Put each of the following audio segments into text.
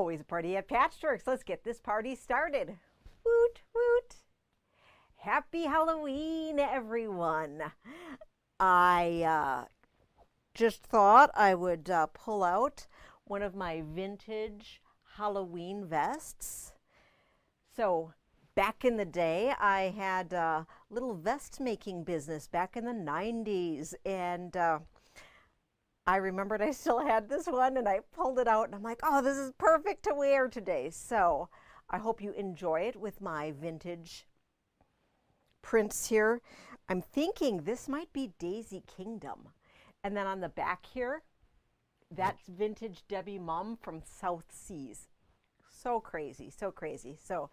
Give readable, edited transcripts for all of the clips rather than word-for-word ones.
Always a party at Patchworks. Let's get this party started. Woot, woot. Happy Halloween, everyone. I just thought I would pull out one of my vintage Halloween vests. So back in the day, I had a little vest making business back in the 90s. And I remembered I still had this one and I pulled it out and I'm like, oh, this is perfect to wear today. So I hope you enjoy it with my vintage prints here. I'm thinking this might be Daisy Kingdom. And then on the back here, that's vintage Debbie Mum from South Seas. So crazy, so crazy. So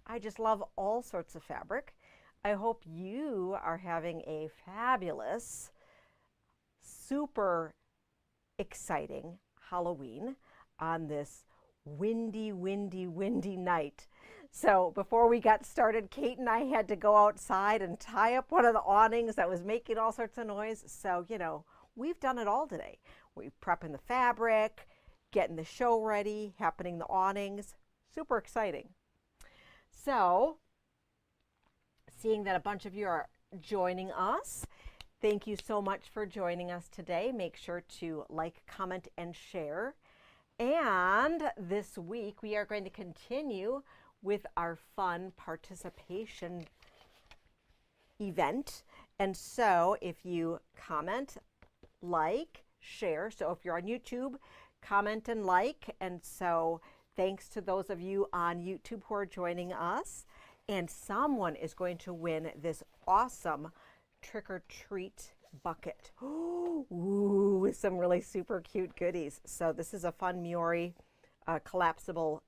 I just love all sorts of fabric. I hope you are having a fabulous, super exciting Halloween on this windy, windy, windy night. So before we got started, Kate and I had to go outside and tie up one of the awnings that was making all sorts of noise. So, you know, we've done it all today. We're prepping the fabric, getting the show ready, happening the awnings. Super exciting. So, seeing that a bunch of you are joining us, thank you so much for joining us today. Make sure to like, comment, and share. And this week we are going to continue with our fun participation event. And so if you comment, like, share. So if you're on YouTube, comment and like. And so thanks to those of you on YouTube who are joining us. And someone is going to win this awesome trick or treat bucket. Ooh, with some really super cute goodies. So this is a fun Miori collapsible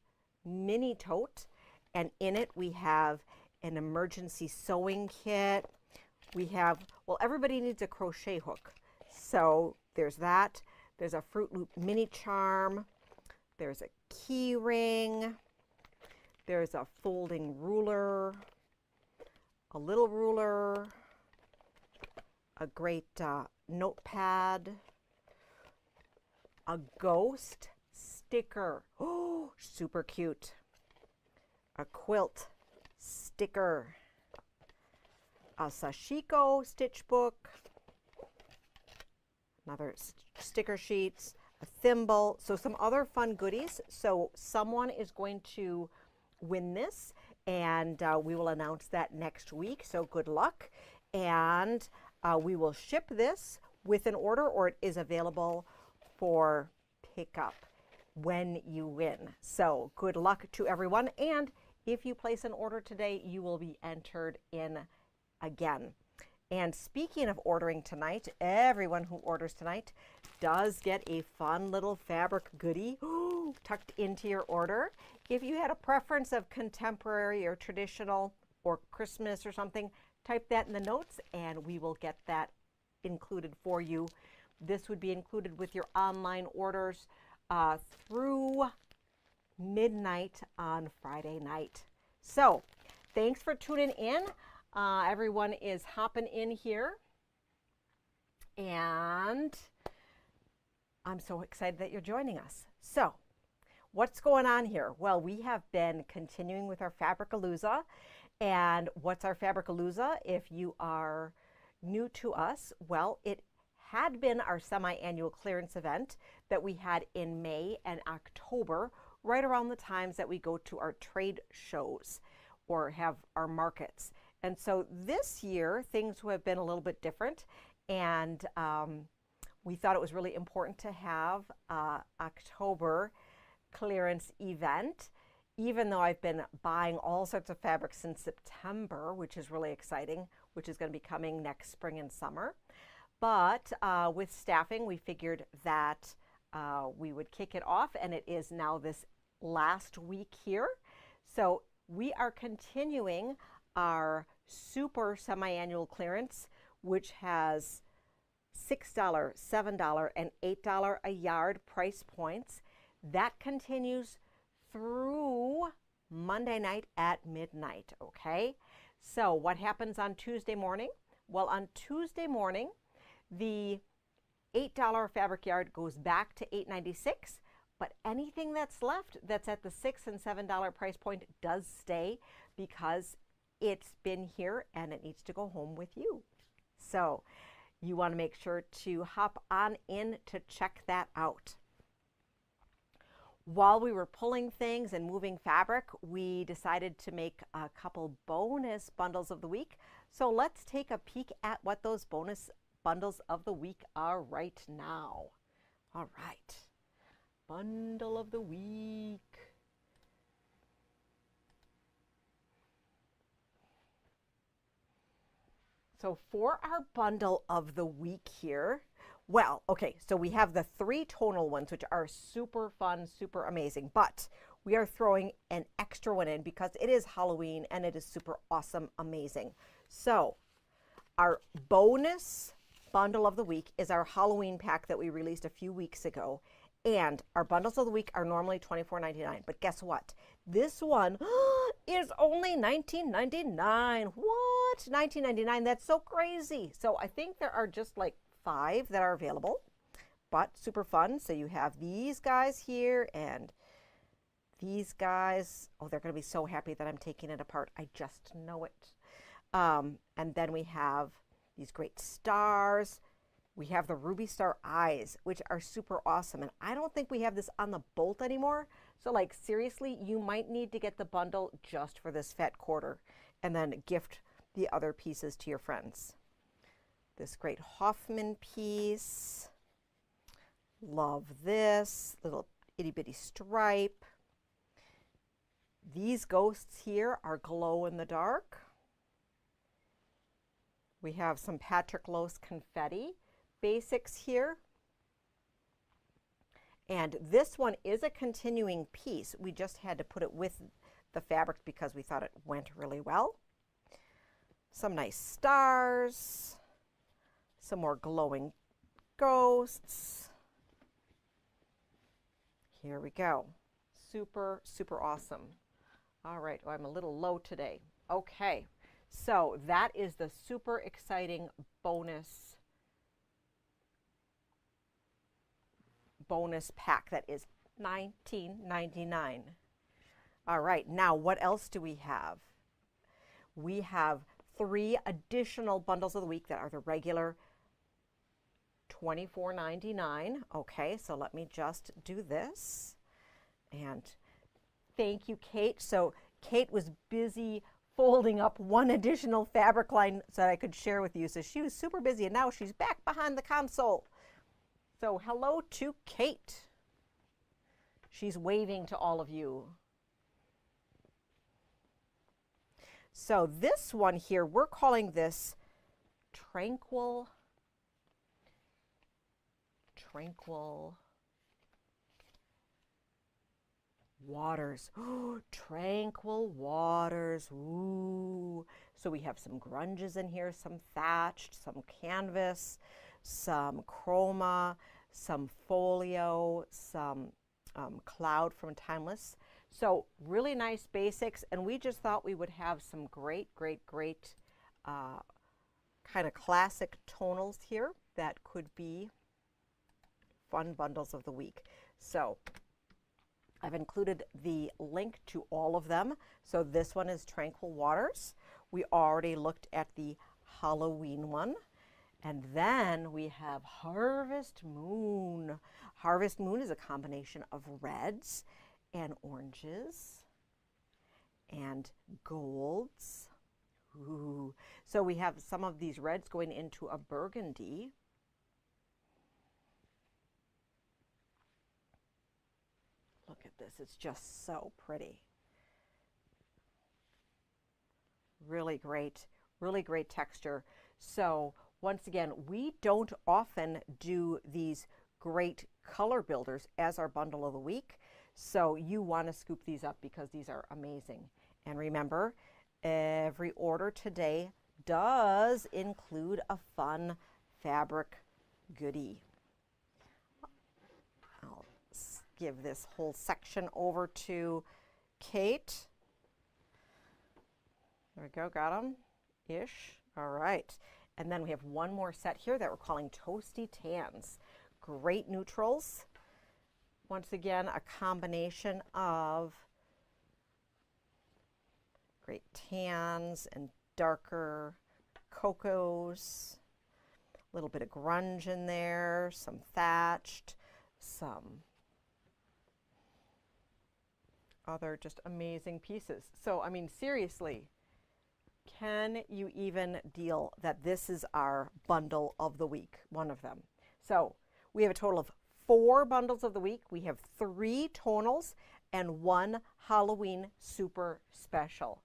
mini tote. And in it we have an emergency sewing kit. We have, well, everybody needs a crochet hook. So there's that. There's a Fruit Loop mini charm. There's a key ring. There's a folding ruler, a little ruler, a great notepad, a ghost sticker. Oh, super cute. A quilt sticker, a sashiko stitch book, another sticker sheets, a thimble, so some other fun goodies. So someone is going to win this, and we will announce that next week. So good luck, and we will ship this with an order, or it is available for pickup when you win. So good luck to everyone, and if you place an order today, you will be entered in again. And speaking of ordering tonight, everyone who orders tonight does get a fun little fabric goodie tucked into your order. If you had a preference of contemporary or traditional or Christmas or something, type that in the notes and we will get that included for you. This would be included with your online orders through midnight on Friday night. So thanks for tuning in. Everyone is hopping in here, and I'm so excited that you're joining us. So what's going on here? Well, we have been continuing with our Fabricalooza. And what's our Fabricalooza? If you are new to us, well, it had been our semi-annual clearance event that we had in May and October, right around the times that we go to our trade shows or have our markets. And so this year, things have been a little bit different, and we thought it was really important to have October clearance event, even though I've been buying all sorts of fabrics since September, which is really exciting, which is going to be coming next spring and summer. But with staffing, we figured that we would kick it off, and it is now this last week here. So we are continuing our super semi-annual clearance, which has $6, $7, and $8 a yard price points. That continues through Monday night at midnight, okay? So what happens on Tuesday morning? Well, on Tuesday morning, the $8 fabric yard goes back to $8.96, But anything that's left that's at the $6 and $7 price point does stay because it's been here and it needs to go home with you. So you want to make sure to hop on in to check that out. While we were pulling things and moving fabric, we decided to make a couple bonus bundles of the week. So let's take a peek at what those bonus bundles of the week are right now. All right, bundle of the week. So for our bundle of the week here, well, okay, so we have the 3 tonal ones, which are super fun, super amazing, but we are throwing an extra one in because it is Halloween and it is super awesome, amazing. So our bonus bundle of the week is our Halloween pack that we released a few weeks ago. And our bundles of the week are normally $24.99. But guess what? This one is only $19.99. What? $19.99? That's so crazy. So I think there are just like 5 that are available, but super fun. So you have these guys here and these guys. Oh, they're going to be so happy that I'm taking it apart. I just know it. And then we have these great stars. We have the Ruby Star eyes, which are super awesome. And I don't think we have this on the bolt anymore. So like seriously, you might need to get the bundle just for this fat quarter and then gift the other pieces to your friends. This great Hoffman piece. Love this little itty bitty stripe. These ghosts here are glow in the dark. We have some Patrick Lose confetti basics here. And this one is a continuing piece. We just had to put it with the fabric because we thought it went really well. Some nice stars, some more glowing ghosts. Here we go. Super, super awesome. All right, oh, I'm a little low today. Okay, so that is the super exciting bonus pack that is $19.99. All right, now what else do we have? We have 3 additional bundles of the week that are the regular $24.99. Okay, so let me just do this. And thank you, Kate. So Kate was busy folding up one additional fabric line so that I could share with you. So she was super busy and now she's back behind the console. So hello to Kate. She's waving to all of you. So this one here, we're calling this Tranquil Waters. Oh, Tranquil Waters. Ooh. So we have some grunges in here, some thatched, some canvas, some chroma, some folio, some cloud from Timeless. So really nice basics, and we just thought we would have some great kind of classic tonals here that could be fun bundles of the week. So I've included the link to all of them. So this one is Tranquil Waters. We already looked at the Halloween one. And then we have Harvest Moon. Harvest Moon is a combination of reds and oranges and golds. Ooh. So we have some of these reds going into a burgundy. Look at this, it's just so pretty. Really great texture. So once again, we don't often do these great color builders as our bundle of the week. So you want to scoop these up because these are amazing. And remember, every order today does include a fun fabric goodie. I'll give this whole section over to Kate. There we go, got them ish. All right. And then we have one more set here that we're calling Toasty Tans. Great neutrals. Once again, a combination of great tans and darker cocos, a little bit of grunge in there, some thatched, some other just amazing pieces. So, I mean, seriously, can you even deal that this is our bundle of the week, one of them? So we have a total of 4 bundles of the week. We have 3 tonals and 1 Halloween super special.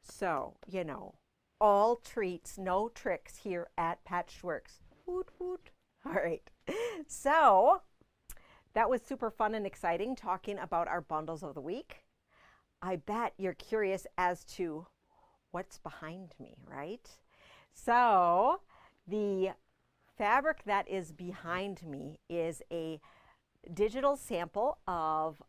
So, you know, all treats, no tricks here at Patchworks. Woot woot. All right. So that was super fun and exciting talking about our bundles of the week. I bet you're curious as to what's behind me, right? So the fabric that is behind me is a digital sample of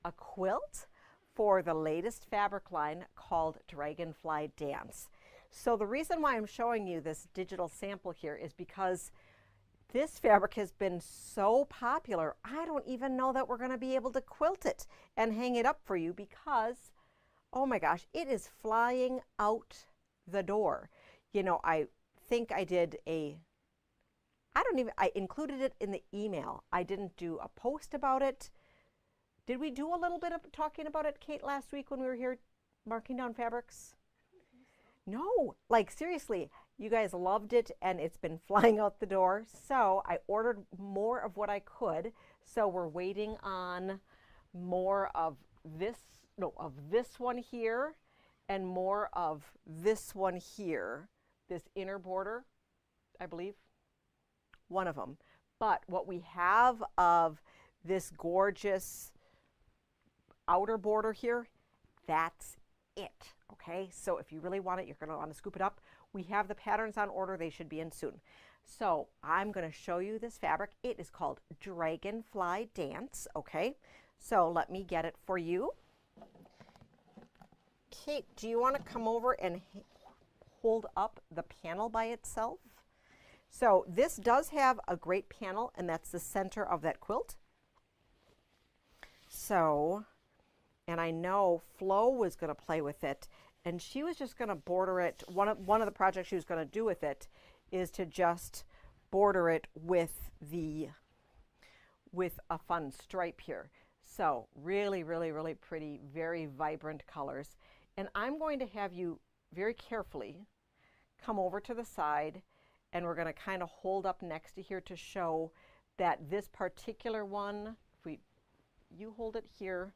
a quilt for the latest fabric line called Dragonfly Dance. So the reason why I'm showing you this digital sample here is because this fabric has been so popular, I don't even know that we're going to be able to quilt it and hang it up for you because, oh my gosh, it is flying out the door. You know, I think I did I included it in the email. I didn't do a post about it. Did we do a little bit of talking about it, Kate, last week when we were here marking down fabrics? No, like seriously, you guys loved it and it's been flying out the door. So I ordered more of what I could. So we're waiting on more of this one here and more of this one here, this inner border, I believe, one of them. But what we have of this gorgeous outer border here, that's it, okay? So if you really want it, you're gonna wanna scoop it up. We have the patterns on order, they should be in soon. So I'm gonna show you this fabric. It is called Dragonfly Dance, okay? So let me get it for you. Kate, do you wanna come over and hold up the panel by itself? So this does have a great panel, and that's the center of that quilt. So, and I know Flo was going to play with it, and she was just going to border it. One of the projects she was going to do with it is to just border it with a fun stripe here. So really, really, really pretty, very vibrant colors. And I'm going to have you very carefully come over to the side, and we're going to kind of hold up next to here to show that this particular one, if you hold it here,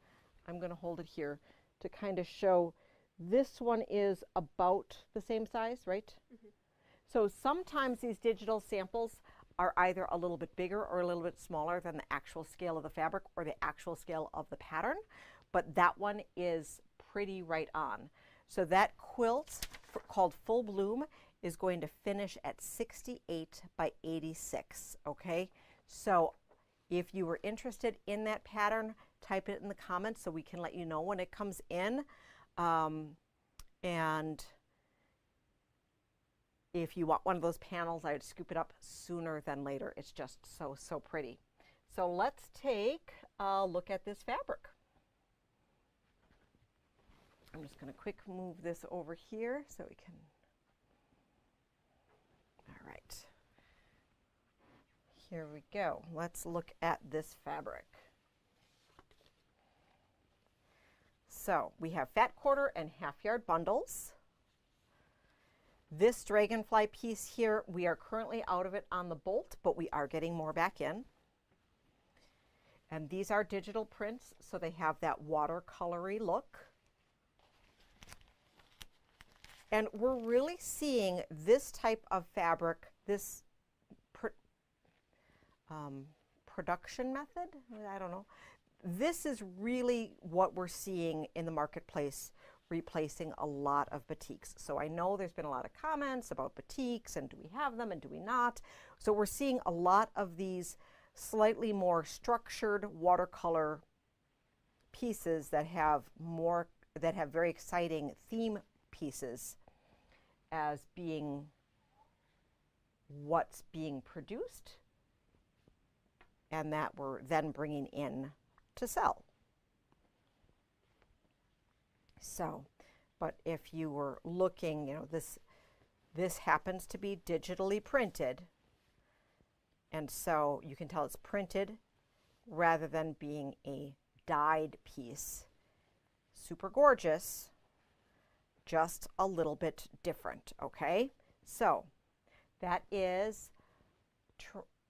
I'm going to hold it here to kind of show this one is about the same size, right? Mm-hmm. So sometimes these digital samples are either a little bit bigger or a little bit smaller than the actual scale of the fabric or the actual scale of the pattern, but that one is pretty right on. So that quilt called Full Bloom is going to finish at 68 by 86, okay? So if you were interested in that pattern, type it in the comments so we can let you know when it comes in. And if you want one of those panels, I would scoop it up sooner than later. It's just so, so pretty. So let's take a look at this fabric. I'm just going to quick move this over here so we can. All right. Here we go. Let's look at this fabric. So we have fat quarter and half yard bundles. This dragonfly piece here, we are currently out of it on the bolt, but we are getting more back in. And these are digital prints, so they have that watercolory look. And we're really seeing this type of fabric, this production method, I don't know. This is really what we're seeing in the marketplace, replacing a lot of batiks. So I know there's been a lot of comments about batiks and do we have them and do we not? So we're seeing a lot of these slightly more structured watercolor pieces that have very exciting theme pieces as being what's being produced and that we're then bringing in to sell. So, but if you were looking, you know, this happens to be digitally printed, and so you can tell it's printed rather than being a dyed piece. Super gorgeous, just a little bit different, okay? So that is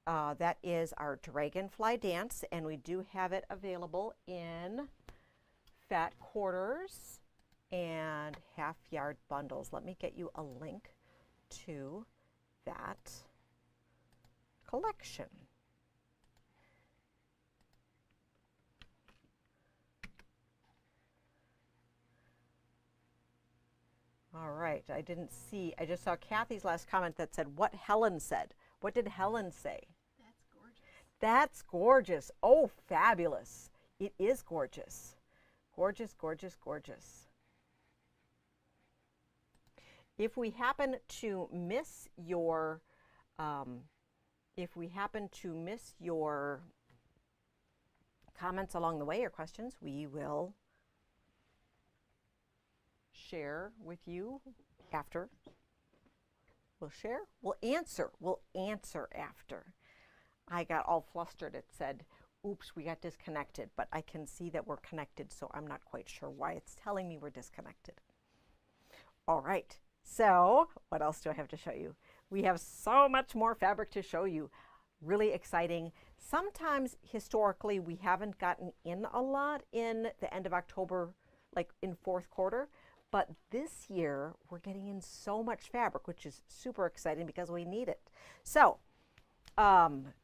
our Dragonfly Dance, and we do have it available in fat quarters and half-yard bundles. Let me get you a link to that collection. All right, I just saw Kathy's last comment that said what Helen said. What did Helen say? That's gorgeous. That's gorgeous. Oh, fabulous. It is gorgeous. Gorgeous, gorgeous, gorgeous. If we happen to miss your, comments along the way or questions, we will share with you after. We'll share. We'll answer after. I got all flustered. It said, oops, we got disconnected, but I can see that we're connected, so I'm not quite sure why it's telling me we're disconnected. All right, so what else do I have to show you? We have so much more fabric to show you. Really exciting. Sometimes historically we haven't gotten in a lot in the end of October, like in fourth quarter, but this year we're getting in so much fabric, which is super exciting because we need it. So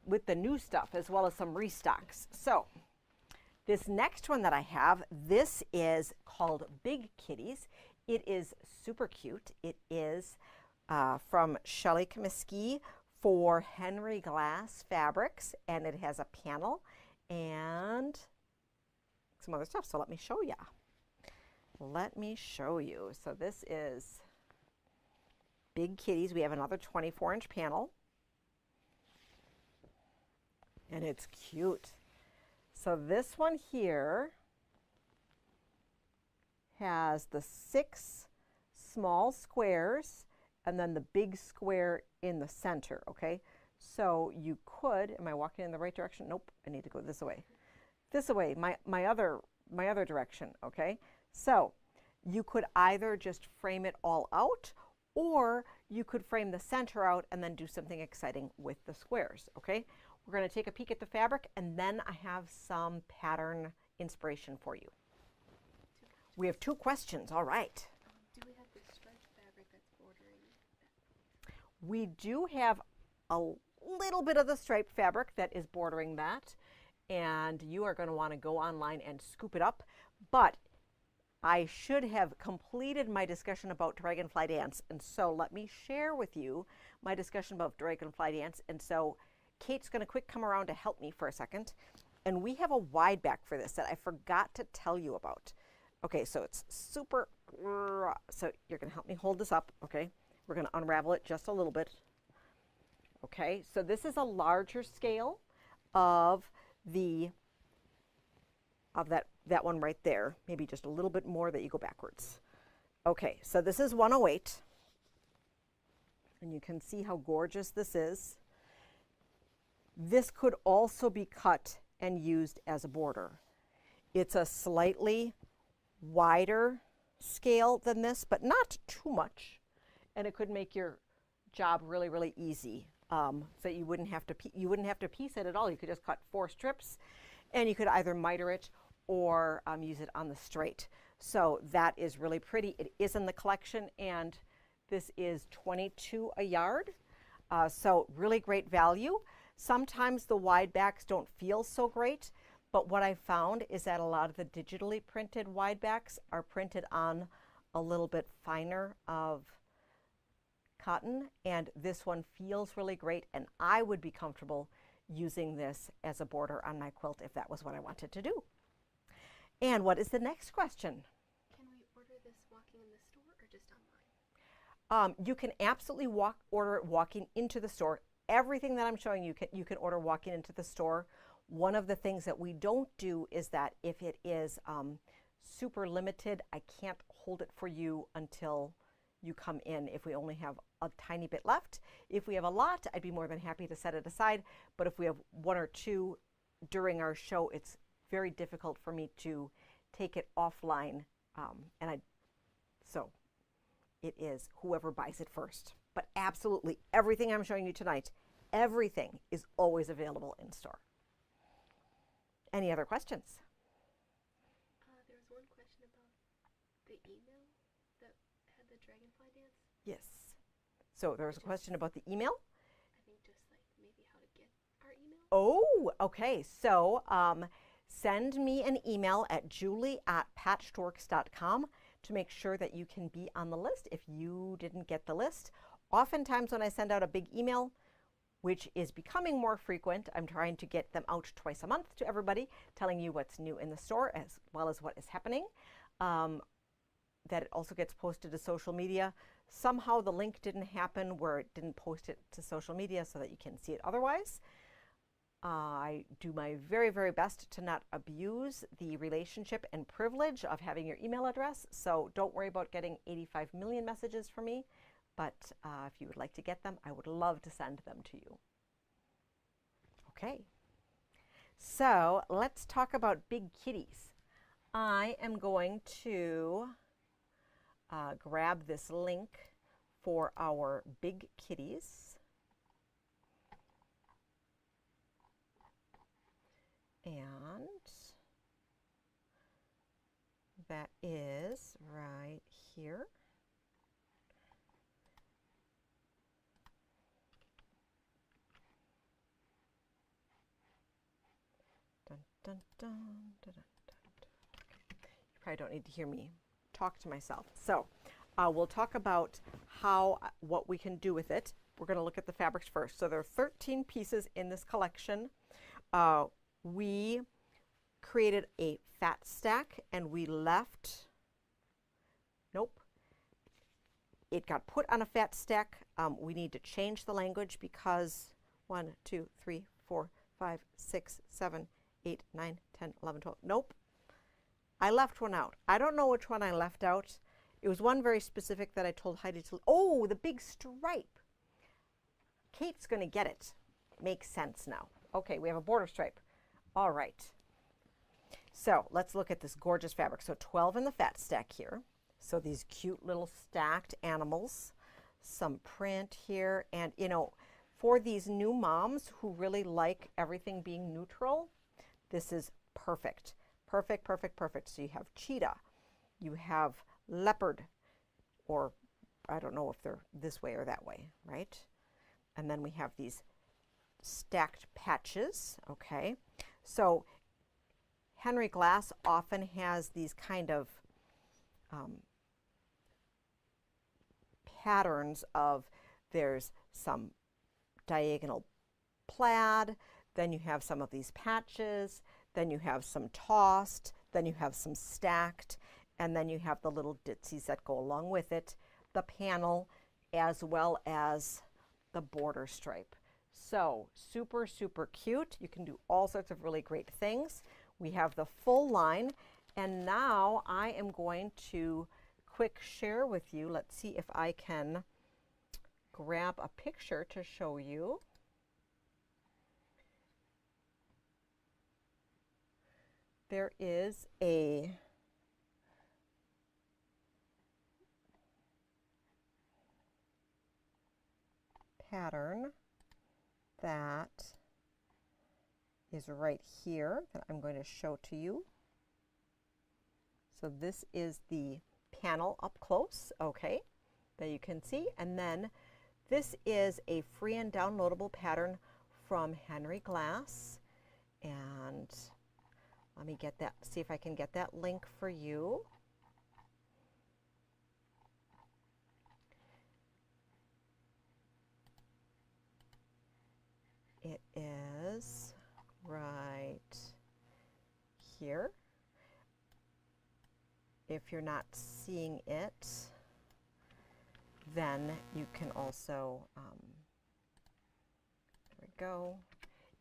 with the new stuff as well as some restocks. So this next one that I have, this is called Big Kitties. It is super cute. It is from Shelly Comiskey for Henry Glass Fabrics, and it has a panel and some other stuff. So let me show you. Let me show you. So this is Big Kitties. We have another 24-inch panel, and it's cute. So this one here has the 6 small squares and then the big square in the center, okay? So you could, am I walking in the right direction? Nope, I need to go this way. This way, my other direction, okay? So you could either just frame it all out, or you could frame the center out and then do something exciting with the squares, okay? We're going to take a peek at the fabric, and then I have some pattern inspiration for you. We have 2 questions, all right. Do we have the striped fabric that's bordering that? We do have a little bit of the striped fabric that is bordering that, and you are going to want to go online and scoop it up, but I should have completed my discussion about Dragonfly Dance, and so let me share with you my discussion about Dragonfly Dance. And so Kate's going to quick come around to help me for a second, and we have a wide back for this that I forgot to tell you about. Okay, so it's super, so you're going to help me hold this up, okay? We're going to unravel it just a little bit. Okay, so this is a larger scale of that one right there, maybe just a little bit more that you go backwards. Okay, so this is 108, and you can see how gorgeous this is. This could also be cut and used as a border. It's a slightly wider scale than this, but not too much, and it could make your job really, really easy. So you wouldn't have to piece it at all. You could just cut 4 strips, and you could either miter it or use it on the straight. So that is really pretty. It is in the collection, and this is $22 a yard. So really great value. Sometimes the wide backs don't feel so great, but what I found is that a lot of the digitally printed wide backs are printed on a little bit finer of cotton, and this one feels really great, and I would be comfortable using this as a border on my quilt if that was what I wanted to do. And what is the next question? Can we order this walking in the store or just online? You can absolutely order it walking into the store. Everything that I'm showing you, you can order walking into the store. One of the things that we don't do is that if it is super limited, I can't hold it for you until you come in if we only have a tiny bit left. If we have a lot, I'd be more than happy to set it aside. But if we have one or two during our show, it's very difficult for me to take it offline. So it is whoever buys it first. But absolutely everything I'm showing you tonight, everything is always available in store. Any other questions? There was one question about the email that had the dragonfly dance. Yes. So there was a question about the email. I think just like maybe how to get our email. Oh, okay. So send me an email at julie@patcheddworks.com to make sure that you can be on the list if you didn't get the list. Oftentimes when I send out a big email, which is becoming more frequent, I'm trying to get them out twice a month to everybody, telling you what's new in the store as well as what is happening. That it also gets posted to social media. Somehow the link didn't happen where it didn't post it to social media so that you can see it otherwise. I do my very, very best to not abuse the relationship and privilege of having your email address. So don't worry about getting 85 million messages from me. But if you would like to get them, I would love to send them to you. Okay. So let's talk about big kitties. I am going to grab this link for our big kitties. And that is right here. Dun, dun, dun, dun, dun, dun. You probably don't need to hear me talk to myself. So we'll talk about what we can do with it. We're going to look at the fabrics first. So there are 13 pieces in this collection. We created a fat stack and we left, nope, it got put on a fat stack. We need to change the language because 1, 2, 3, 4, 5, 6, 7, 8, 9, 10, 11, 12. Nope. I left one out. I don't know which one I left out. It was one very specific that I told Heidi to. Oh, the big stripe. Kate's going to get it. Makes sense now. Okay, we have a border stripe. All right. So let's look at this gorgeous fabric. So 12 in the fat stack here. So these cute little stacked animals. Some print here. And, you know, for these new moms who really like everything being neutral, this is perfect. Perfect, perfect, perfect. So you have cheetah, you have leopard, or I don't know if they're this way or that way, right? And then we have these stacked patches, okay? So Henry Glass often has these kind of patterns of, there's some diagonal plaid, then you have some of these patches, then you have some tossed, then you have some stacked, and then you have the little ditsies that go along with it, the panel, as well as the border stripe. So super, super cute. You can do all sorts of really great things. We have the full line, and now I am going to quick share with you. Let's see if I can grab a picture to show you. There is a pattern that is right here that I'm going to show to you. So this is the panel up close, okay, that you can see. And then this is a free and downloadable pattern from Henry Glass. And let me get that, see if I can get that link for you. It is right here. If you're not seeing it, then you can also, there we go.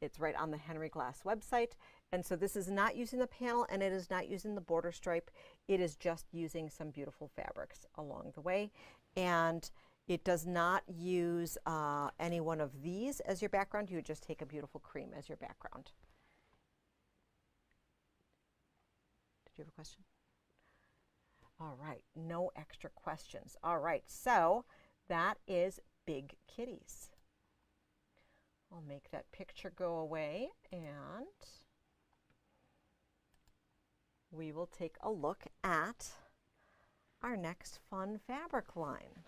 It's right on the Henry Glass website. And so this is not using the panel and it is not using the border stripe. It is just using some beautiful fabrics along the way. And it does not use any one of these as your background. You would just take a beautiful cream as your background. Did you have a question? All right, no extra questions. All right, so that is Big Kitties. I'll make that picture go away and we will take a look at our next fun fabric line.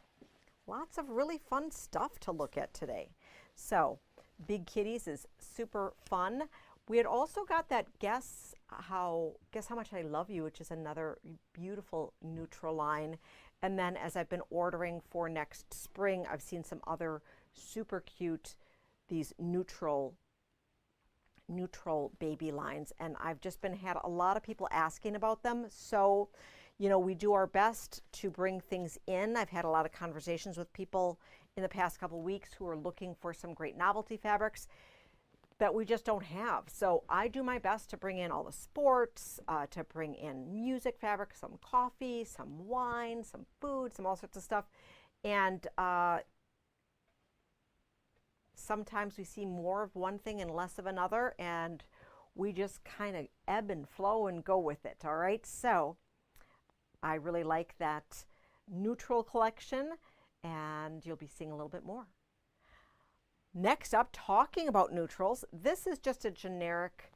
Lots of really fun stuff to look at today. So Big Kitties is super fun. We had also got that Guess How Much I Love You, which is another beautiful neutral line. And then as I've been ordering for next spring, I've seen some other super cute, these neutral baby lines. And I've just had a lot of people asking about them. So, you know, we do our best to bring things in. I've had a lot of conversations with people in the past couple weeks who are looking for some great novelty fabrics that we just don't have. So I do my best to bring in all the sports, to bring in music fabric, some coffee, some wine, some food, some all sorts of stuff. And sometimes we see more of one thing and less of another, and we just kind of ebb and flow and go with it, all right? So I really like that neutral collection, and you'll be seeing a little bit more. Next up, talking about neutrals, this is just a generic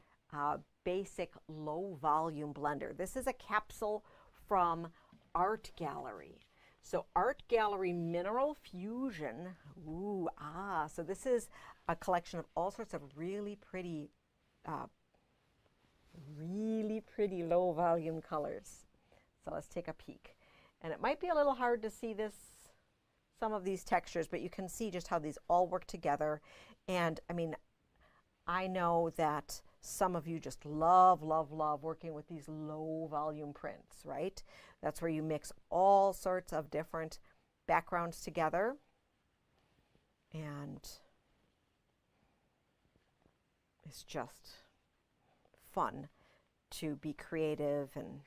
basic low volume blender. This is a capsule from Art Gallery. So Art Gallery Mineral Fusion, so this is a collection of all sorts of really pretty low volume colors. So let's take a peek. And it might be a little hard to see some of these textures, but you can see just how these all work together. And I mean, I know that some of you just love working with these low volume prints, right? That's where you mix all sorts of different backgrounds together. And it's just fun to be creative and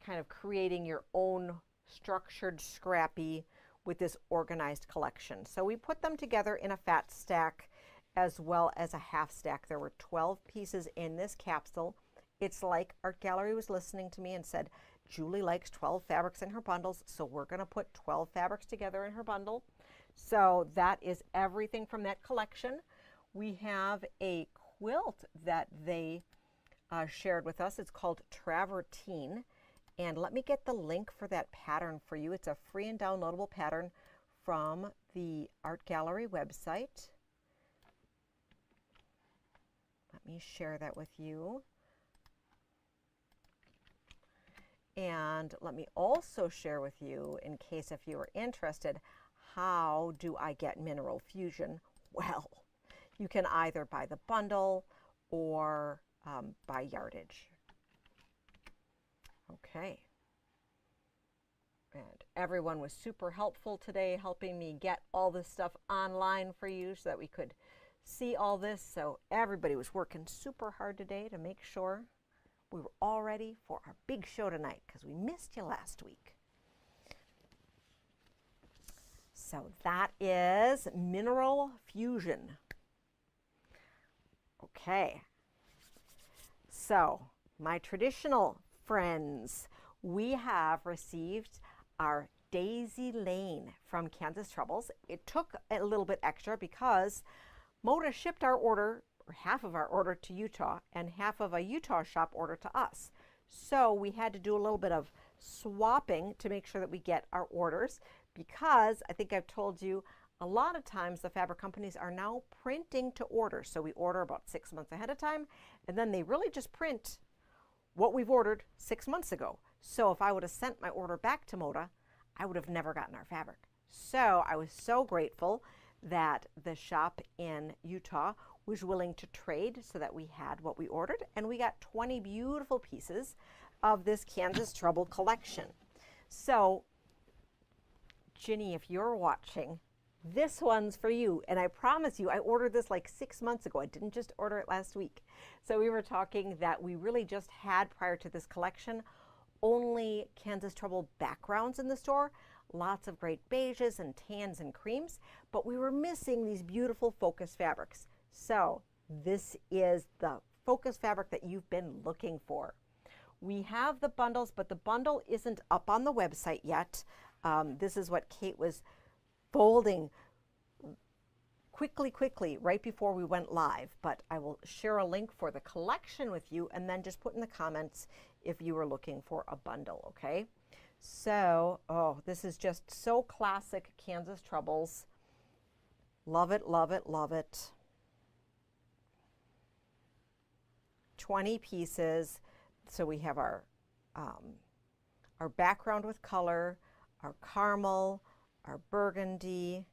kind of creating your own structured scrappy with this organized collection. So we put them together in a fat stack as well as a half stack. There were 12 pieces in this capsule. It's like Art Gallery was listening to me and said, Julie likes 12 fabrics in her bundles, so we're going to put 12 fabrics together in her bundle. So that is everything from that collection. We have a quilt that they shared with us. It's called Travertine. And let me get the link for that pattern for you. It's a free and downloadable pattern from the Art Gallery website. Let me share that with you. And let me also share with you, in case if you are interested, how do I get Mineral Fusion? Well, you can either buy the bundle or buy yardage. Okay. And everyone was super helpful today, helping me get all this stuff online for you so that we could see all this. So everybody was working super hard today to make sure we were all ready for our big show tonight, because we missed you last week. So that is Mineral Fusion. Okay. So my traditional friends, we have received our Daisy Lane from Kansas Troubles. It took a little bit extra because Moda shipped our order, or half of our order, to Utah and half of a Utah shop order to us. So we had to do a little bit of swapping to make sure that we get our orders, because I think I've told you a lot of times the fabric companies are now printing to order. So we order about 6 months ahead of time, and then they really just print what we've ordered 6 months ago. So if I would have sent my order back to Moda, I would have never gotten our fabric. So I was so grateful that the shop in Utah was willing to trade so that we had what we ordered, and we got 20 beautiful pieces of this Kansas Trouble collection. So Ginny, if you're watching, this one's for you. And I promise you, I ordered this like 6 months ago. I didn't just order it last week. So we were talking that we really just had, prior to this collection, only Kansas Trouble backgrounds in the store. Lots of great beiges and tans and creams, but we were missing these beautiful focus fabrics. So this is the focus fabric that you've been looking for. We have the bundles, but the bundle isn't up on the website yet. This is what Kate was folding quickly right before we went live, but I will share a link for the collection with you and then just put in the comments if you were looking for a bundle, okay? So, oh, this is just so classic Kansas Troubles. Love it, love it, love it. 20 pieces. So we have our background with color, our caramel, our burgundy,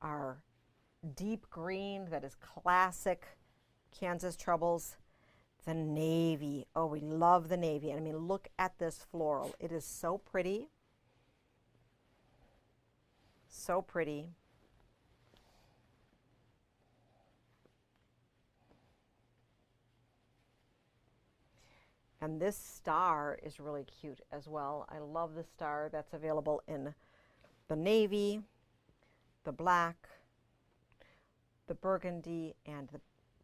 our deep green that is classic Kansas Troubles, the navy. Oh, we love the navy. I mean, look at this floral. It is so pretty. So pretty. And this star is really cute as well. I love the star that's available in the navy, the black, the burgundy, and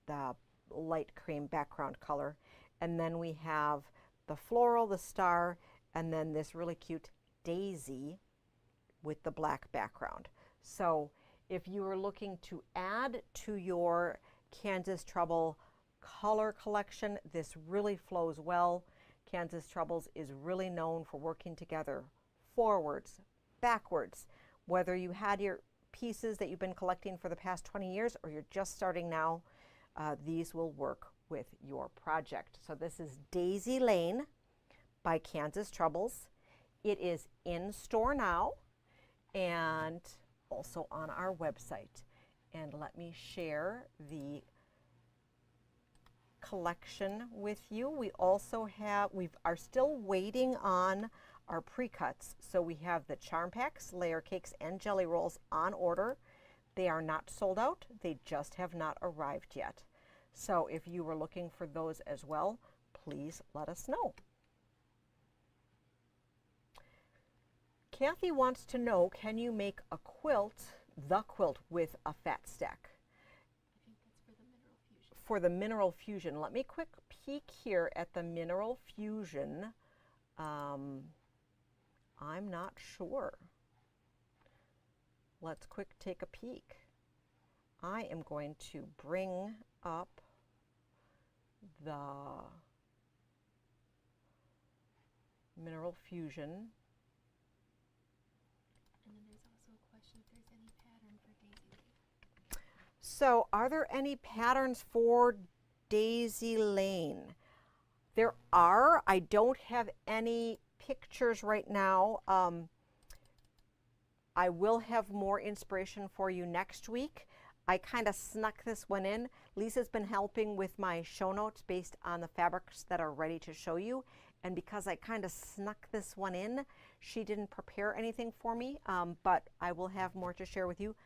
the light cream background color. And then we have the floral, the star, and then this really cute daisy with the black background. So if you are looking to add to your Kansas Trouble color collection, this really flows well. Kansas Troubles is really known for working together forwards, backwards. Whether you had your pieces that you've been collecting for the past 20 years or you're just starting now, these will work with your project. So this is Daisy Lane by Kansas Troubles. It is in store now and also on our website. And let me share the collection with you. We also have, we are still waiting on our pre-cuts. So we have the charm packs, layer cakes, and jelly rolls on order. They are not sold out. They just have not arrived yet. So if you were looking for those as well, please let us know. Kathy wants to know, can you make a quilt, the quilt, with a fat stack? I think that's for the Mineral Fusion. For the Mineral Fusion. Let me quick peek here at the Mineral Fusion. I'm not sure. Let's quick take a peek. I am going to bring up the Mineral Fusion. And then there's also a question if there's any pattern for Daisy Lane. So are there any patterns for Daisy Lane? There are. I don't have any pictures right now. I will have more inspiration for you next week. I kind of snuck this one in. Lisa's been helping with my show notes based on the fabrics that are ready to show you. And because I kind of snuck this one in, she didn't prepare anything for me, but I will have more to share with you.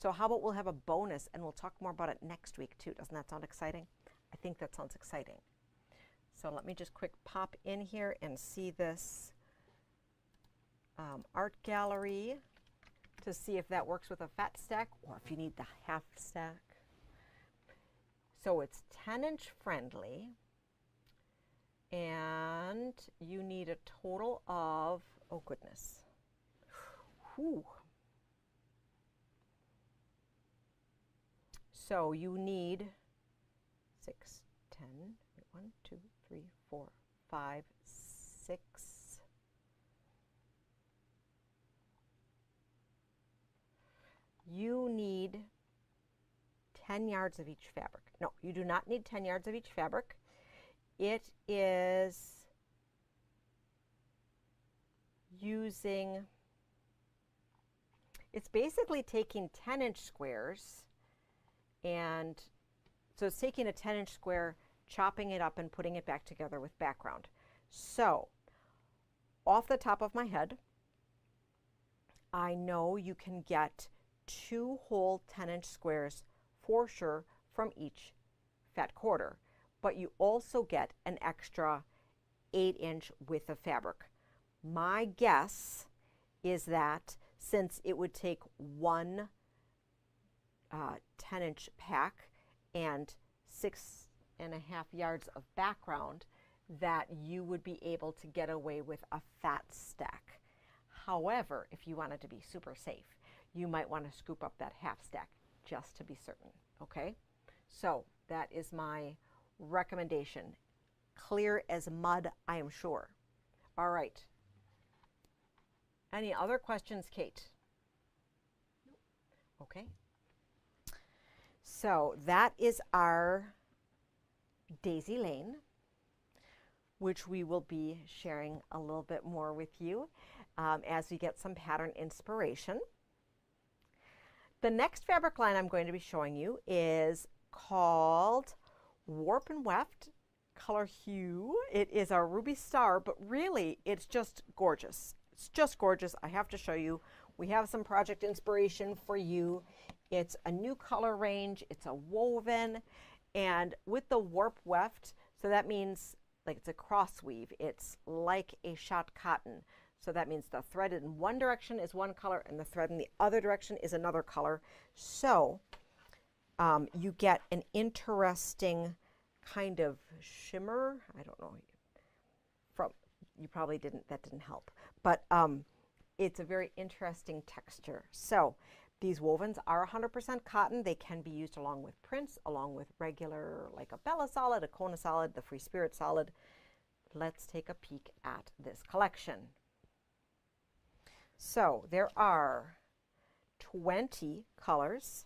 So how about we'll have a bonus and we'll talk more about it next week too. Doesn't that sound exciting? I think that sounds exciting. So let me just quick pop in here and see this art gallery to see if that works with a fat stack or if you need the half stack. So it's 10-inch friendly and you need a total of, oh goodness, whew. So you need 6, 10, 1, 2, 3, 4, 5, 6. You need 10 yards of each fabric. No, you do not need 10 yards of each fabric. It is using, it's basically taking 10-inch squares, and so it's taking a 10-inch square, chopping it up and putting it back together with background. So off the top of my head, I know you can get 2 whole 10-inch squares for sure from each fat quarter, but you also get an extra 8-inch width of fabric. My guess is that since it would take one 10-inch pack and 6.5 yards of background, that you would be able to get away with a fat stack. However, if you wanted to be super safe, you might want to scoop up that half stack just to be certain, okay? So that is my recommendation. Clear as mud, I am sure. All right. Any other questions, Kate? Nope. Okay. So that is our Daisy Lane, which we will be sharing a little bit more with you as we get some pattern inspiration. The next fabric line I'm going to be showing you is called Warp and Weft Color Hue. It is our Ruby Star, but really it's just gorgeous. It's just gorgeous. I have to show you. We have some project inspiration for you. It's a new color range. It's a woven. And with the Warp Weft, so that means like it's a cross weave. It's like a shot cotton. So that means the thread in one direction is one color and the thread in the other direction is another color. So you get an interesting kind of shimmer. I don't know. You probably didn't, that didn't help. But it's a very interesting texture. So these wovens are 100% cotton. They can be used along with prints, along with regular, like a Bella solid, a Kona solid, the Free Spirit solid. Let's take a peek at this collection. So there are 20 colors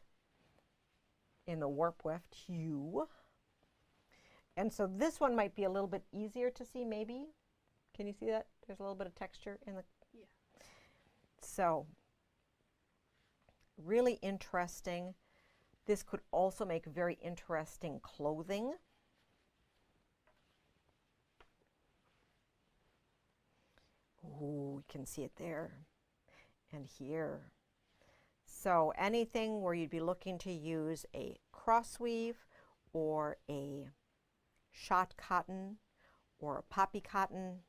in the Warp Weft Hue. And so this one might be a little bit easier to see, maybe. Can you see that? There's a little bit of texture in the... Yeah. So, really interesting. This could also make very interesting clothing. Ooh, you can see it there and here. So anything where you'd be looking to use a cross weave or a shot cotton or a poppy cotton,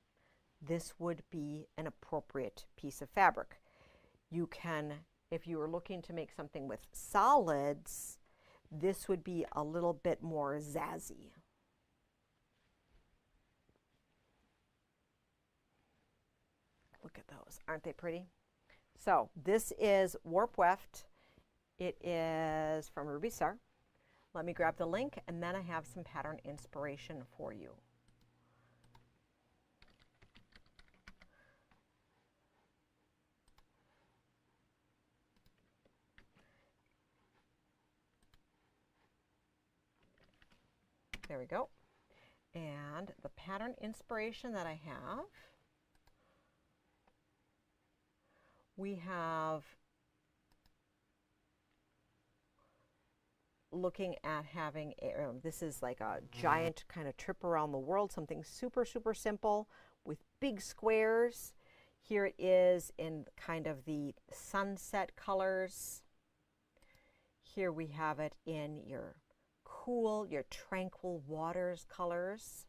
this would be an appropriate piece of fabric. You can, if you were looking to make something with solids, this would be a little bit more zazzy. Look at those, aren't they pretty? So this is Warp Weft. It is from Ruby Star. Let me grab the link and then I have some pattern inspiration for you. There we go. And the pattern inspiration that I have, we have looking at having this is like a giant kind of trip around the world, something super, super simple with big squares. Here it is in kind of the sunset colors. Here we have it in your cool, your tranquil waters colors.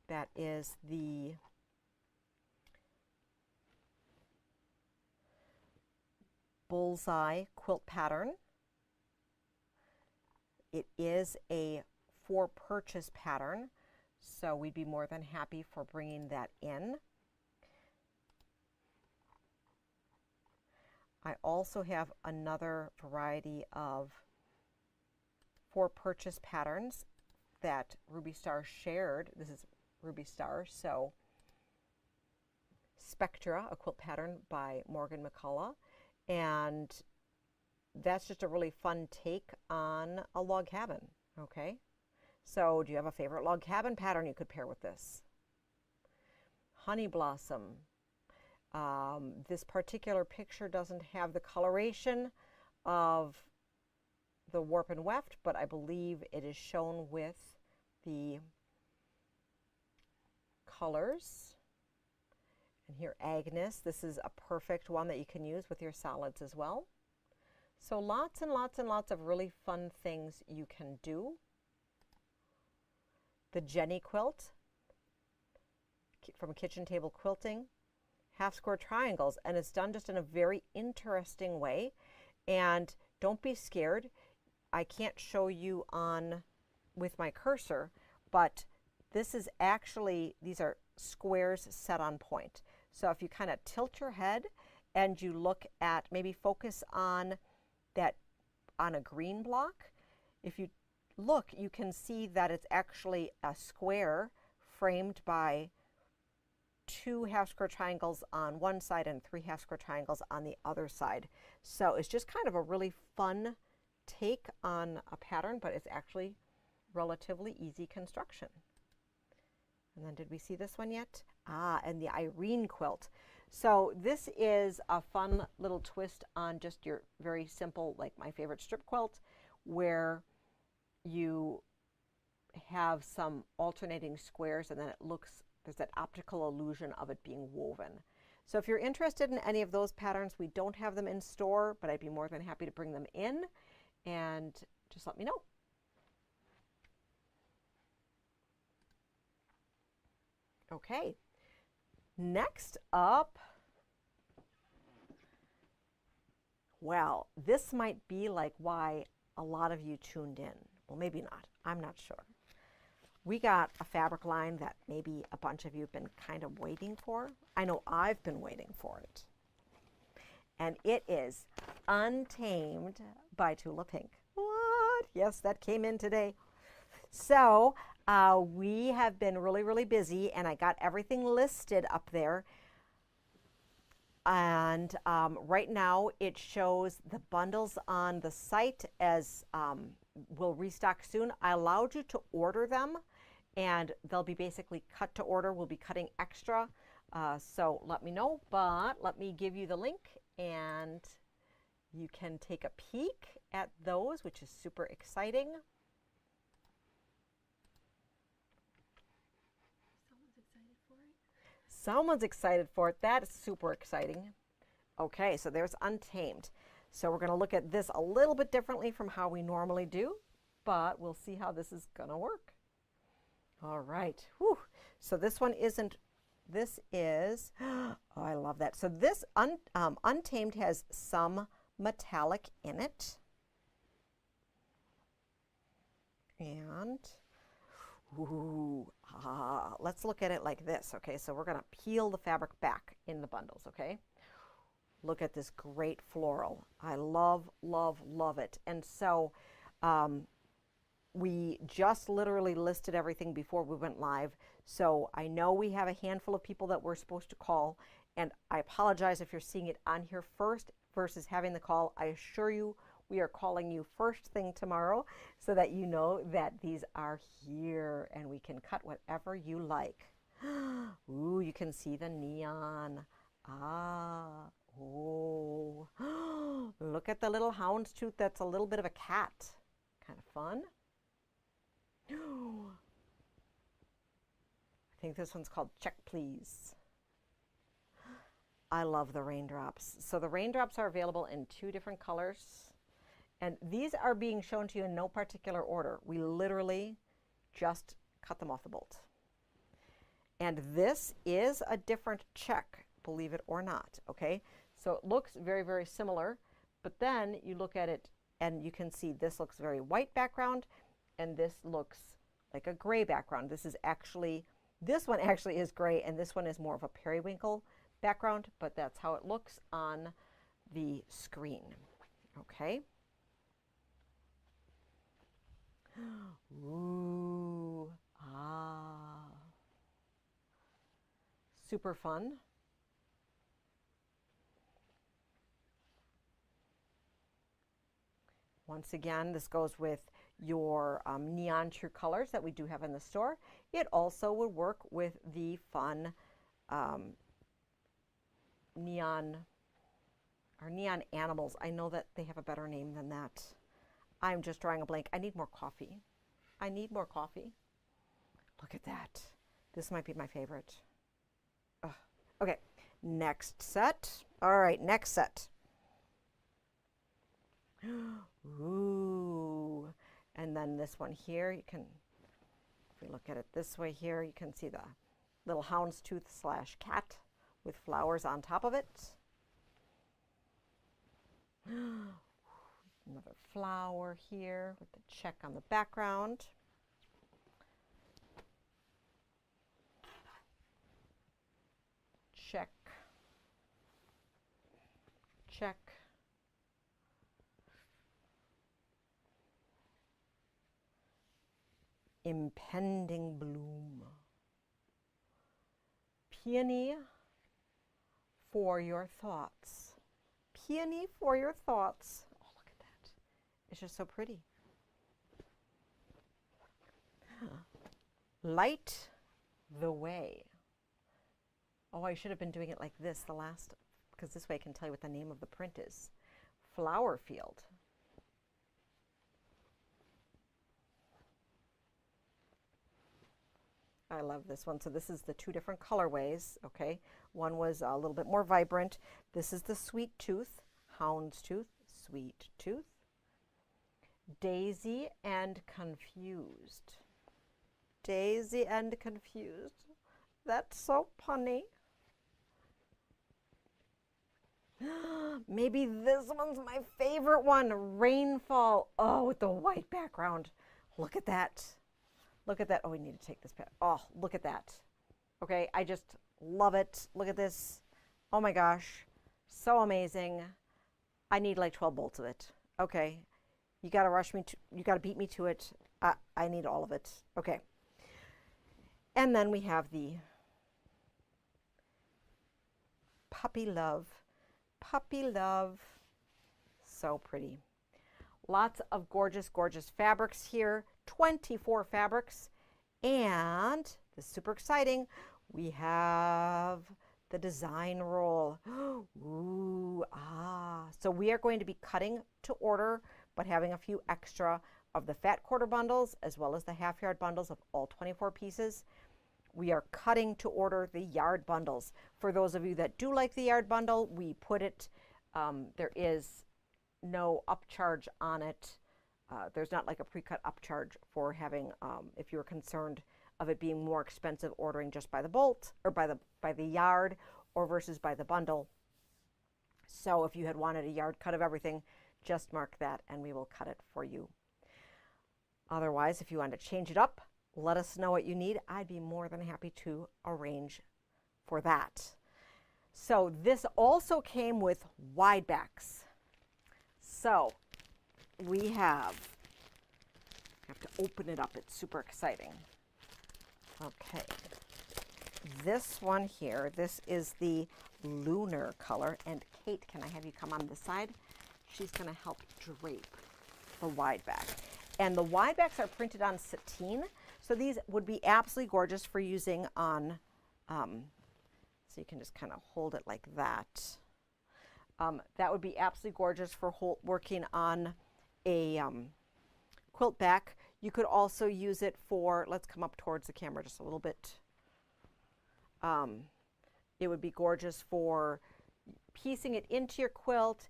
That is the bullseye quilt pattern. It is a for purchase pattern, so we'd be more than happy for bringing that in. I also have another variety of for purchase patterns that Ruby Star shared. This is Ruby Star, so Spectra, a quilt pattern by Morgan McCullough, and that's just a really fun take on a log cabin, okay? So do you have a favorite log cabin pattern you could pair with this? Honey Blossom. This particular picture doesn't have the coloration of the Warp and Weft, but I believe it is shown with the colors. And here, Agnes, this is a perfect one that you can use with your solids as well. So lots and lots and lots of really fun things you can do. The Jenny quilt from Kitchen Table Quilting, half square triangles, and it's done just in a very interesting way. And don't be scared. I can't show you on with my cursor, but this is actually, these are squares set on point. So if you kind of tilt your head and you look at, maybe focus on that, on a green block, if you look, you can see that it's actually a square framed by 2 half square triangles on one side and 3 half square triangles on the other side. So it's just kind of a really fun take on a pattern, but it's actually relatively easy construction. And then did we see this one yet? Ah, and the Irene quilt. So this is a fun little twist on just your very simple, like my favorite strip quilt, where you have some alternating squares and then it looks, there's that optical illusion of it being woven. So if you're interested in any of those patterns, we don't have them in store, but I'd be more than happy to bring them in, and just let me know. Okay, next up, well, this might be like why a lot of you tuned in. Well, maybe not, I'm not sure. We got a fabric line that maybe a bunch of you have been kind of waiting for. I know I've been waiting for it. And it is Untamed by Tula Pink. What? Yes, that came in today. So we have been really, really busy, and I got everything listed up there. And right now it shows the bundles on the site as will restock soon. I allowed you to order them, and they'll be basically cut to order. We'll be cutting extra. So let me know, but let me give you the link and you can take a peek at those, which is super exciting. Someone's excited for it. Someone's excited for it. That is super exciting. Okay, so there's Untamed. So we're going to look at this a little bit differently from how we normally do, but we'll see how this is going to work. All right. Whew. So this one isn't, this is, oh, I love that. So this Untamed has some metallic in it. And, ooh, let's look at it like this. Okay, so we're going to peel the fabric back in the bundles, okay? Look at this great floral. I love, love, love it. And so we just literally listed everything before we went live. So I know we have a handful of people that we're supposed to call, and I apologize if you're seeing it on here first versus having the call. I assure you we are calling you first thing tomorrow so that you know that these are here and we can cut whatever you like. Ooh, you can see the neon. Ah, oh, look at the little houndstooth that's a little bit of a cat. Kind of fun. I think this one's called Check Please. I love the raindrops. So the raindrops are available in 2 different colors. And these are being shown to you in no particular order. We literally just cut them off the bolt. And this is a different check, believe it or not, okay? So it looks very, very similar, but then you look at it and you can see this looks very white background and this looks like a gray background. This one actually is gray and this one is more of a periwinkle background, but that's how it looks on the screen, okay? Ooh, ah, super fun. Once again, this goes with your neon true colors that we do have in the store. It also would work with the fun neon animals. I know that they have a better name than that. I'm just drawing a blank. I need more coffee. I need more coffee. Look at that. This might be my favorite. Ugh. Okay, next set. All right, next set. Ooh. And then this one here, you can, if we look at it this way here, you can see the little houndstooth / cat with flowers on top of it. Another flower here with the check on the background. Check. Check. Impending bloom. Peony for your thoughts. Peony for your thoughts. Oh, look at that. It's just so pretty. Light the way. Oh, I should have been doing it like this the last, because this way I can tell you what the name of the print is. Flower Field. I love this one. So this is the 2 different colorways, okay? One was a little bit more vibrant. This is the Sweet Tooth, Houndstooth, Sweet Tooth. Daisy and Confused. Daisy and Confused. That's so punny. Maybe this one's my favorite one, Rainfall. Oh, with the white background. Look at that. Look at that. Oh, we need to take this back. Oh, look at that. Okay, I just love it. Look at this. Oh my gosh. So amazing. I need like 12 bolts of it. Okay. You got to rush me to, you got to beat me to it. I need all of it. Okay. And then we have the Puppy Love. Puppy Love. So pretty. Lots of gorgeous, gorgeous fabrics here. 24 fabrics. And this is super exciting. We have the design roll. Ooh, ah. So we are going to be cutting to order, but having a few extra of the fat quarter bundles as well as the half yard bundles of all 24 pieces. We are cutting to order the yard bundles. For those of you that do like the yard bundle, we put it, there is no upcharge on it. There's not like a pre-cut upcharge for having, if you're concerned of it being more expensive ordering just by the bolt or by the yard or versus by the bundle. So if you had wanted a yard cut of everything, just mark that and we will cut it for you. Otherwise, if you want to change it up, let us know what you need. I'd be more than happy to arrange for that. So this also came with wide backs. So we have to open it up. It's super exciting. Okay. This one here, this is the Lunar color. And Kate, can I have you come on this side? She's going to help drape the wide back. And the wide backs are printed on sateen. So these would be absolutely gorgeous for using on, so you can just kind of hold it like that. That would be absolutely gorgeous for working on a quilt back. You could also use it for, let's come up towards the camera just a little bit. It would be gorgeous for piecing it into your quilt.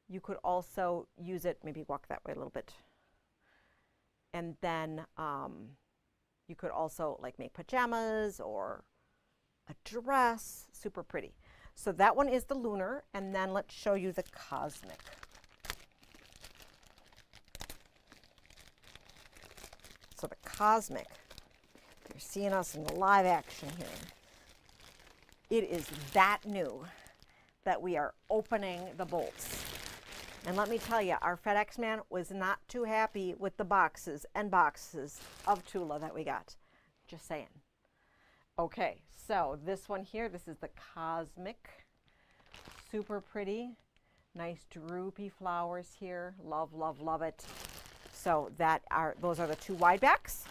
You could also use it, maybe walk that way a little bit. And then you could also like make pajamas or a dress, super pretty. So that one is the Lunar, and then let's show you the Cosmic. So the Cosmic, you're seeing us in the live action here. It is that new that we are opening the bolts. And let me tell you, our FedEx man was not too happy with the boxes and boxes of Tula that we got. Just saying. Okay, so this one here, this is the Cosmic. Super pretty. Nice droopy flowers here. Love, love, love it. So those are the 2 wide backs.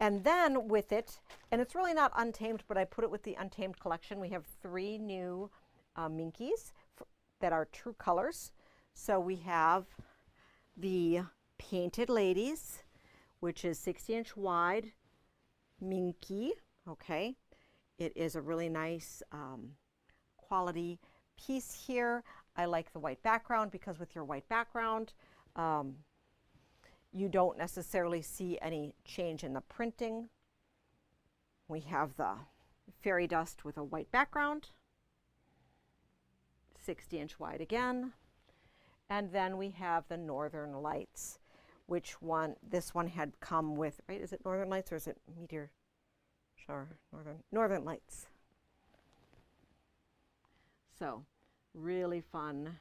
And then with it, and it's really not Untamed, but I put it with the Untamed collection. We have 3 new Minkies that are true colors. So we have the Painted Ladies, which is 60-inch wide Minky. Okay, it is a really nice quality piece here. I like the white background because with your white background, you don't necessarily see any change in the printing. We have the fairy dust with a white background, 60-inch wide again. And then we have the Northern Lights, which one, this one had come with, right? Is it Northern Lights or is it Meteor Shower? Northern Lights. So really fun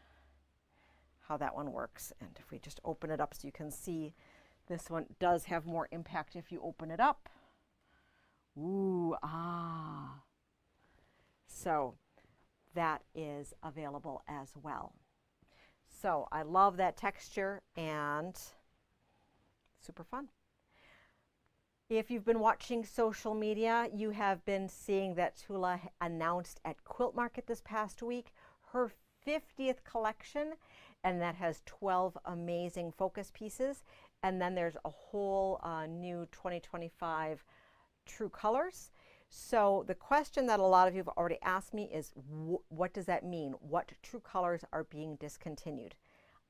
how that one works. And if we just open it up so you can see, this one does have more impact if you open it up. Ooh, ah. So that is available as well. So I love that texture and super fun. If you've been watching social media, you have been seeing that Tula announced at Quilt Market this past week her 50th collection, and that has 12 amazing focus pieces. And then there's a whole new 2025 True Colors. So the question that a lot of you have already asked me is, what does that mean? What True Colors are being discontinued?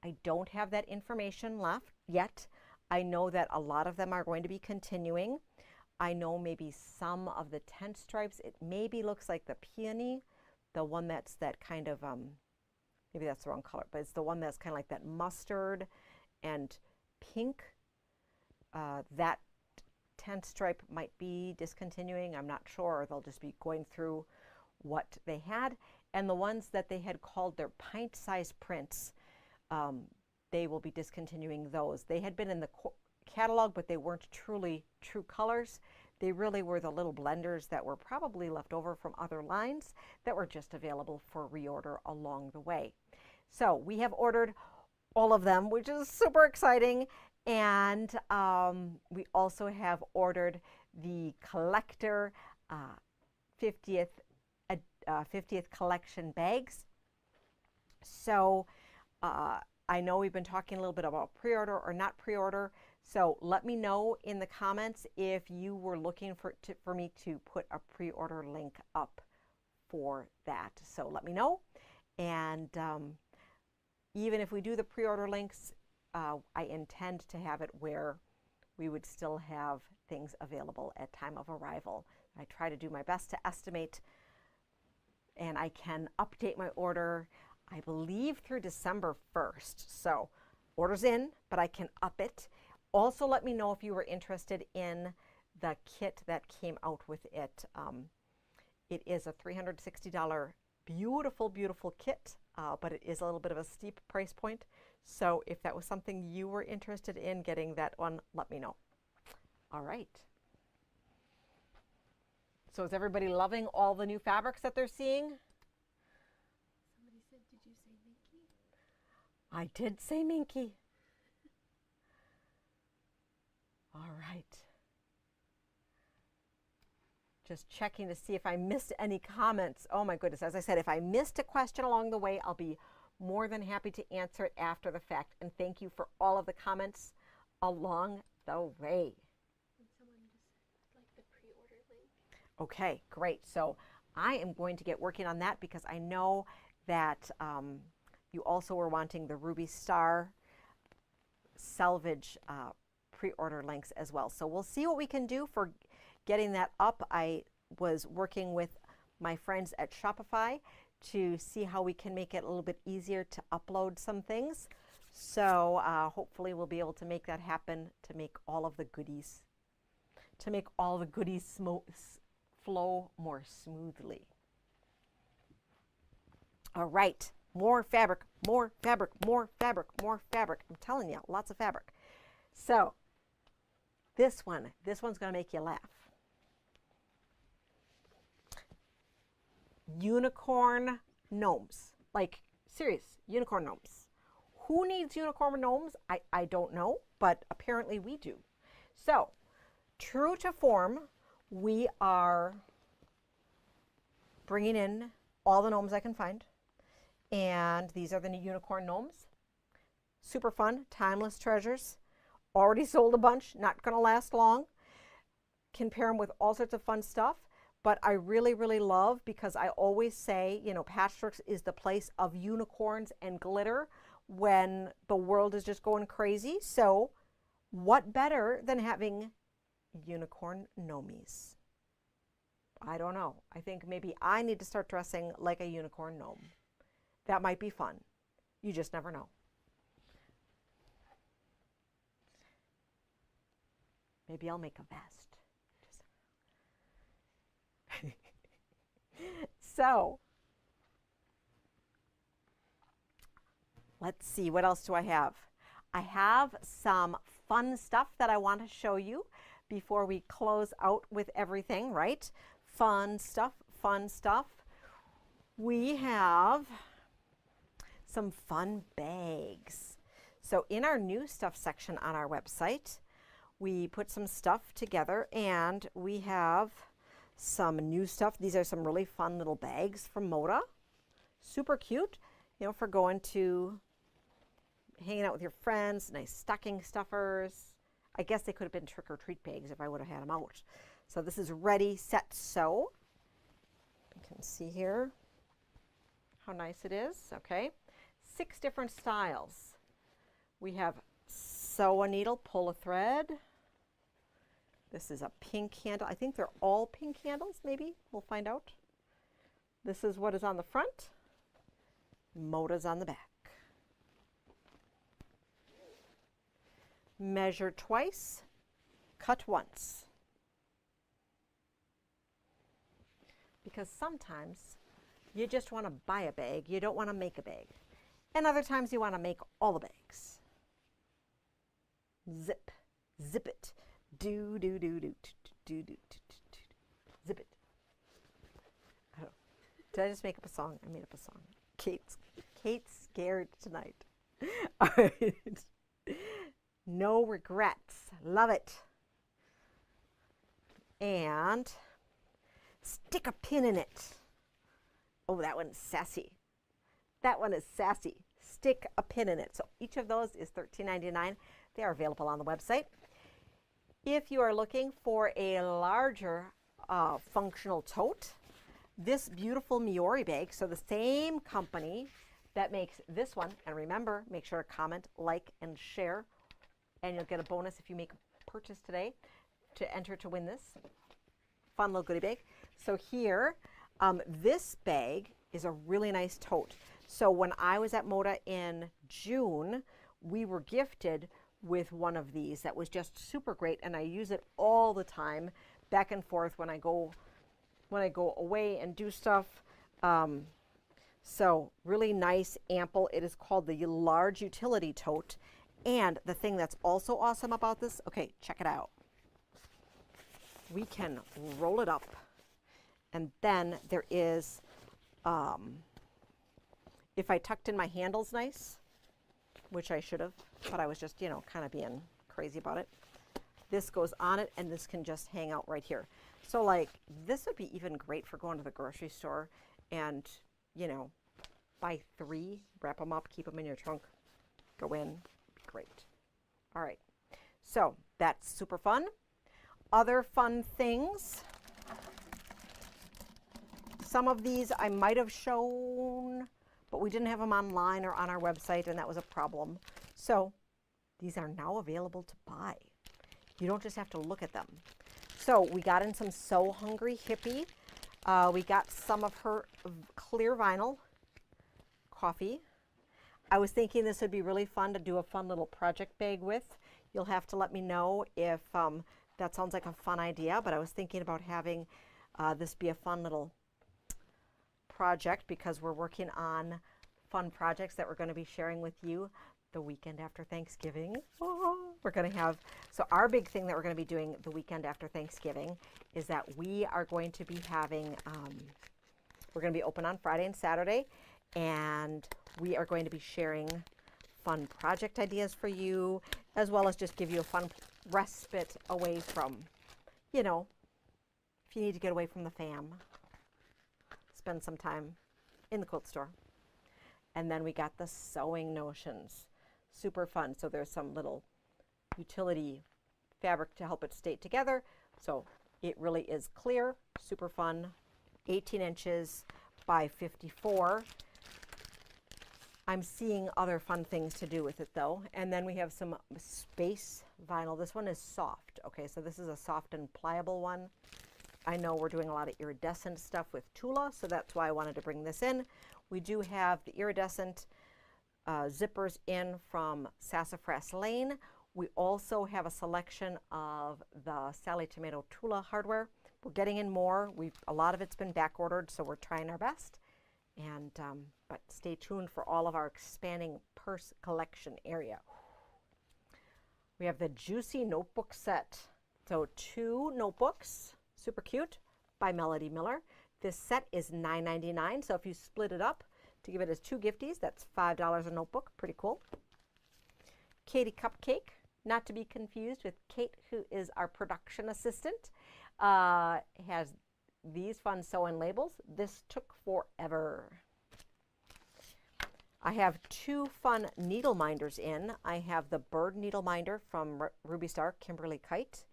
I don't have that information left yet. I know that a lot of them are going to be continuing. I know maybe some of the tent stripes, it maybe looks like the peony, the one that's that kind of, maybe that's the wrong color, but it's the one that's kind of like that mustard and pink. That tent stripe might be discontinuing. I'm not sure. They'll just be going through what they had. And the ones that they had called their pint-sized prints, they will be discontinuing those. They had been in the catalog, but they weren't truly True Colors. They really were the little blenders that were probably left over from other lines that were just available for reorder along the way. So we have ordered all of them, which is super exciting. And we also have ordered the collector 50th collection bags. So I know we've been talking a little bit about pre-order or not pre-order. So let me know in the comments if you were looking for me to put a pre-order link up for that. So let me know. And even if we do the pre-order links, I intend to have it where we would still have things available at time of arrival. I try to do my best to estimate, and I can update my order, I believe, through December 1st. So order's in, but I can up it. Also, let me know if you were interested in the kit that came out with it. It is a $360 beautiful, beautiful kit, but it is a little bit of a steep price point. So if that was something you were interested in getting that one, let me know. All right. So is everybody loving all the new fabrics that they're seeing? Somebody said, did you say Minky? I did say Minky. All right. Just checking to see if I missed any comments. Oh my goodness. As I said, if I missed a question along the way, I'll be more than happy to answer it after the fact. And thank you for all of the comments along the way. And someone just said, I'd like the pre-order link. Okay, great. So I am going to get working on that because I know that you also were wanting the Ruby Star Selvage pre-order links as well. So we'll see what we can do for getting that up. I was working with my friends at Shopify to see how we can make it a little bit easier to upload some things. So hopefully we'll be able to make that happen, to make all of the goodies, flow more smoothly. All right, more fabric, more fabric, more fabric, more fabric. I'm telling you, lots of fabric. So this one's gonna make you laugh. Unicorn gnomes, like serious unicorn gnomes. Who needs unicorn gnomes? I don't know, but apparently we do. So true to form, we are bringing in all the gnomes I can find, and these are the new unicorn gnomes. Super fun, timeless treasures. Already sold a bunch, not gonna last long. Can pair them with all sorts of fun stuff. But I really, really love, because I always say, you know, Patchworks is the place of unicorns and glitter when the world is just going crazy. So what better than having unicorn gnomies? I don't know. I think maybe I need to start dressing like a unicorn gnome. That might be fun. You just never know. Maybe I'll make a vest. So, let's see, what else do I have? I have some fun stuff that I want to show you before we close out with everything, right? Fun stuff, fun stuff. We have some fun bags. So in our new stuff section on our website, we put some stuff together, and we have some new stuff. These are some really fun little bags from Moda. Super cute, you know, for going to hanging out with your friends. Nice stocking stuffers. I guess they could have been trick-or-treat bags if I would have had them out. So this is Ready, Set, Sew. You can see here how nice it is. Okay, 6 different styles. We have sew a needle, pull a thread. This is a pink handle. I think they're all pink handles, maybe. We'll find out. This is what is on the front. Moda's on the back. Measure twice, cut once. Because sometimes you just want to buy a bag, you don't want to make a bag. And other times you want to make all the bags. Zip, zip it. Do, do, do, do, do, do, do, do. Zip it. Oh. Did I just make up a song? I made up a song. Kate's scared tonight. All right. No regrets. Love it. And stick a pin in it. Oh, that one's sassy. That one is sassy. Stick a pin in it. So each of those is $13.99. They are available on the website. If you are looking for a larger functional tote, this beautiful Miori bag, so the same company that makes this one, and remember, make sure to comment, like, and share, and you'll get a bonus if you make a purchase today to enter to win this fun little goodie bag. So here, this bag is a really nice tote. So when I was at Moda in June, we were gifted with one of these that was just super great, and I use it all the time, back and forth when I go away and do stuff. So really nice, ample. It is called the large utility tote. And the thing that's also awesome about this, okay, check it out. We can roll it up, and then there is, if I tucked in my handles nice, which I should have, but I was just, you know, kind of being crazy about it. This goes on it, and this can just hang out right here. So like, this would be even great for going to the grocery store and, you know, buy 3, wrap them up, keep them in your trunk, go in, great. All right, so that's super fun. Other fun things. Some of these I might have shown, but we didn't have them online or on our website, and that was a problem. So these are now available to buy. You don't just have to look at them. So we got in some So Hungry Hippie. We got some of her clear vinyl coffee. I was thinking this would be really fun to do a fun little project bag with. You'll have to let me know if that sounds like a fun idea, but I was thinking about having this be a fun little project, because we're working on fun projects that we're going to be sharing with you the weekend after Thanksgiving. Oh, we're going to have, so our big thing that we're going to be doing the weekend after Thanksgiving is that we are going to be having, we're going to be open on Friday and Saturday, and we are going to be sharing fun project ideas for you, as well as just give you a fun respite away from, you know, if you need to get away from the fam, spend some time in the quilt store. And then we got the sewing notions. Super fun. So there's some little utility fabric to help it stay together. So It really is clear, super fun, 18 inches by 54. I'm seeing other fun things to do with it though. And then we have some space vinyl. This one is soft. Okay, so this is a soft and pliable one. I know we're doing a lot of iridescent stuff with Tula, so that's why I wanted to bring this in. We do have the iridescent zippers in from Sassafras Lane. We also have a selection of the Sally Tomato Tula hardware. We're getting in more. A lot of it's been back ordered, so we're trying our best. And but stay tuned for all of our expanding purse collection area. We have the Juicy Notebook Set. So 2 notebooks, super cute, by Melody Miller. This set is $9.99, so if you split it up to give it as 2 gifties, that's $5 a notebook. Pretty cool. Katie Cupcake, not to be confused with Kate, who is our production assistant, has these fun sew-in labels. This took forever. I have 2 fun needle minders in. I have the bird needle minder from Ruby Star, Kimberly Kite.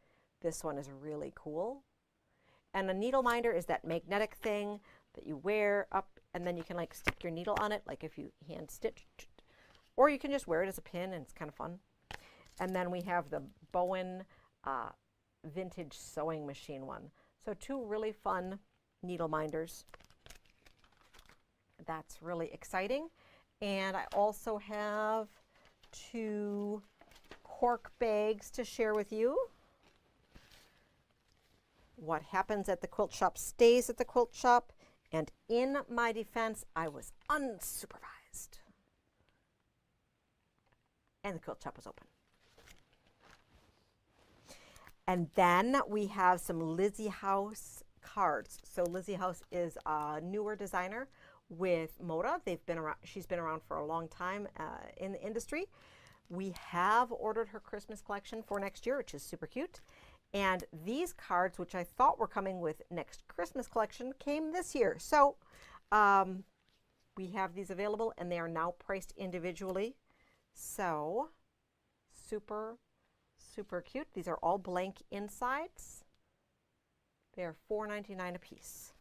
This one is really cool. And a needle minder is that magnetic thing that you wear up, and then you can like stick your needle on it, like if you hand stitch, or you can just wear it as a pin, and it's kind of fun. And then we have the Bowen vintage sewing machine one. So 2 really fun needle minders. That's really exciting. And I also have 2 cork bags to share with you. What happens at the quilt shop stays at the quilt shop. And in my defense, I was unsupervised. And the quilt shop was open. And then we have some Lizzie House cards. So Lizzie House is a newer designer with Moda. She's been around for a long time in the industry. We have ordered her Christmas collection for next year, which is super cute. And these cards, which I thought were coming with next Christmas collection, came this year. So we have these available, and they are now priced individually. So super cute. These are all blank insides. They are $4.99 a piece.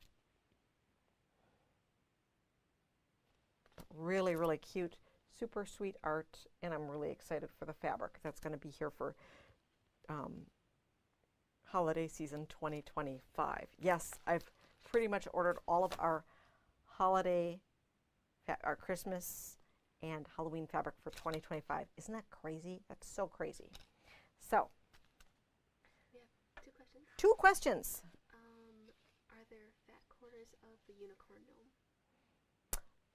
Really, really cute. Super sweet art, and I'm really excited for the fabric that's going to be here for holiday season 2025. Yes, I've pretty much ordered all of our holiday, our Christmas and Halloween fabric for 2025. Isn't that crazy? That's so crazy. So, we have 2 questions. 2 questions. Are there fat quarters of the unicorn gnome?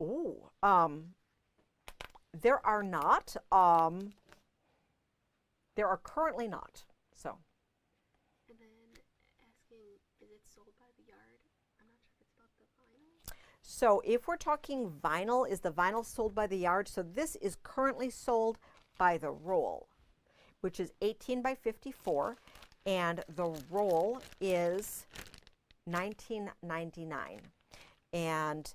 Oh, there are not. There are currently not. So. And then asking, is it sold by the yard? I'm not sure if it's about the vinyl. So if we're talking vinyl, is the vinyl sold by the yard? So this is currently sold by the roll, which is 18 by 54, and the roll is $19.99. And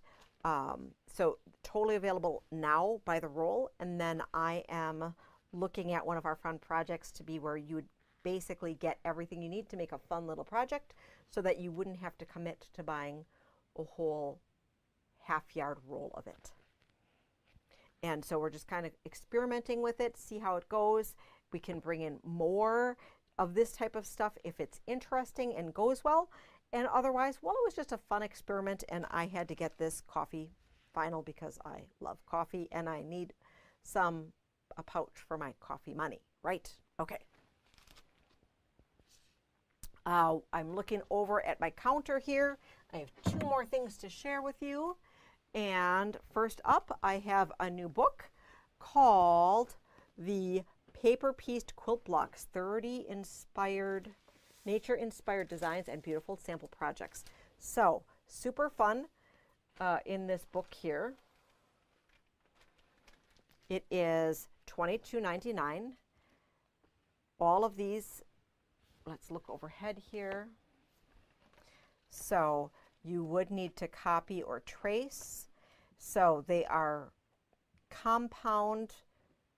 so totally available now by the roll. And then I am looking at one of our fun projects to be where you would basically get everything you need to make a fun little project so that you wouldn't have to commit to buying a whole half-yard roll of it. And so we're just kind of experimenting with it, see how it goes. We can bring in more of this type of stuff if it's interesting and goes well. And otherwise, well, it was just a fun experiment, and I had to get this coffee vinyl because I love coffee and I need a pouch for my coffee money, right? Okay. I'm looking over at my counter here. I have 2 more things to share with you. And first up, I have a new book called The Paper Pieced Quilt Blocks, 30 nature-inspired designs and beautiful sample projects. So super fun in this book here. It is $22.99. All of these, let's look overhead here. So you would need to copy or trace. So they are compound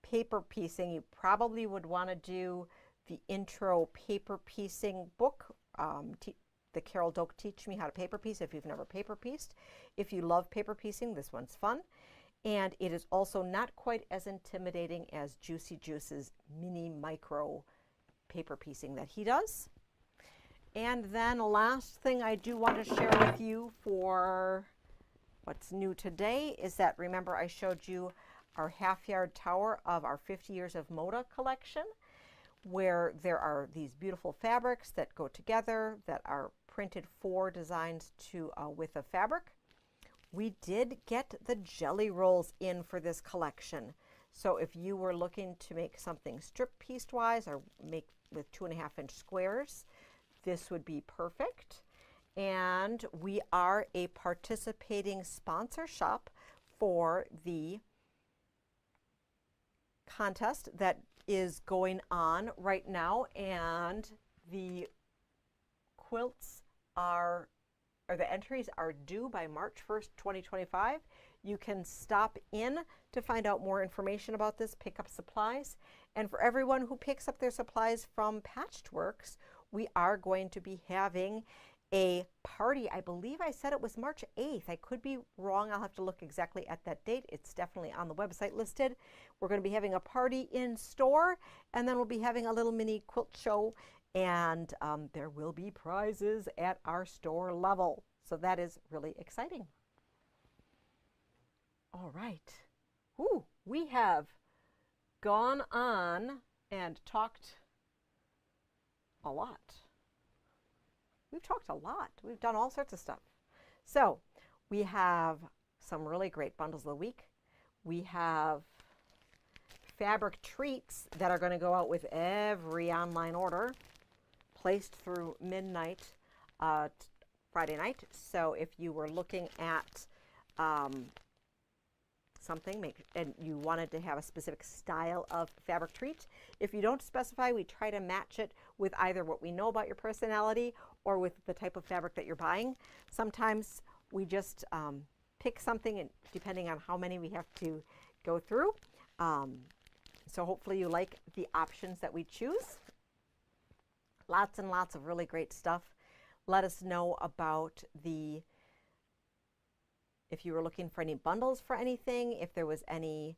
paper piecing. You probably would want to do the intro paper piecing book the Carol Doak Teach Me How to Paper Piece if you've never paper pieced. If you love paper piecing, this one's fun. And it is also not quite as intimidating as Juicy Juice's mini micro paper piecing that he does. And then last thing I do want to share with you for what's new today is that, remember I showed you our half-yard tower of our 50 Years of Moda collection, where there are these beautiful fabrics that go together that are printed for designs to with a fabric. We did get the jelly rolls in for this collection. So if you were looking to make something strip piece wise or make with 2.5-inch squares, this would be perfect. And we are a participating sponsor shop for the contest that is going on right now, and the quilts are, or the entries are due by March 1st, 2025. You can stop in to find out more information about this, pick up supplies. And for everyone who picks up their supplies from Patchedworks, we are going to be having a party. I believe I said it was March 8th. I could be wrong. I'll have to look exactly at that date. It's definitely on the website listed. We're going to be having a party in store, and then we'll be having a little mini quilt show, and there will be prizes at our store level. So that is really exciting. All right. Ooh, we have gone on and talked a lot. We've talked a lot. We've done all sorts of stuff. So we have some really great bundles of the week. We have fabric treats that are going to go out with every online order placed through midnight Friday night. So if you were looking at something and you wanted to have a specific style of fabric treat, if you don't specify, we try to match it with either what we know about your personality or with the type of fabric that you're buying. Sometimes we just pick something, and depending on how many we have to go through. So hopefully you like the options that we choose. Lots and lots of really great stuff. Let us know about if you were looking for any bundles for anything, if there was any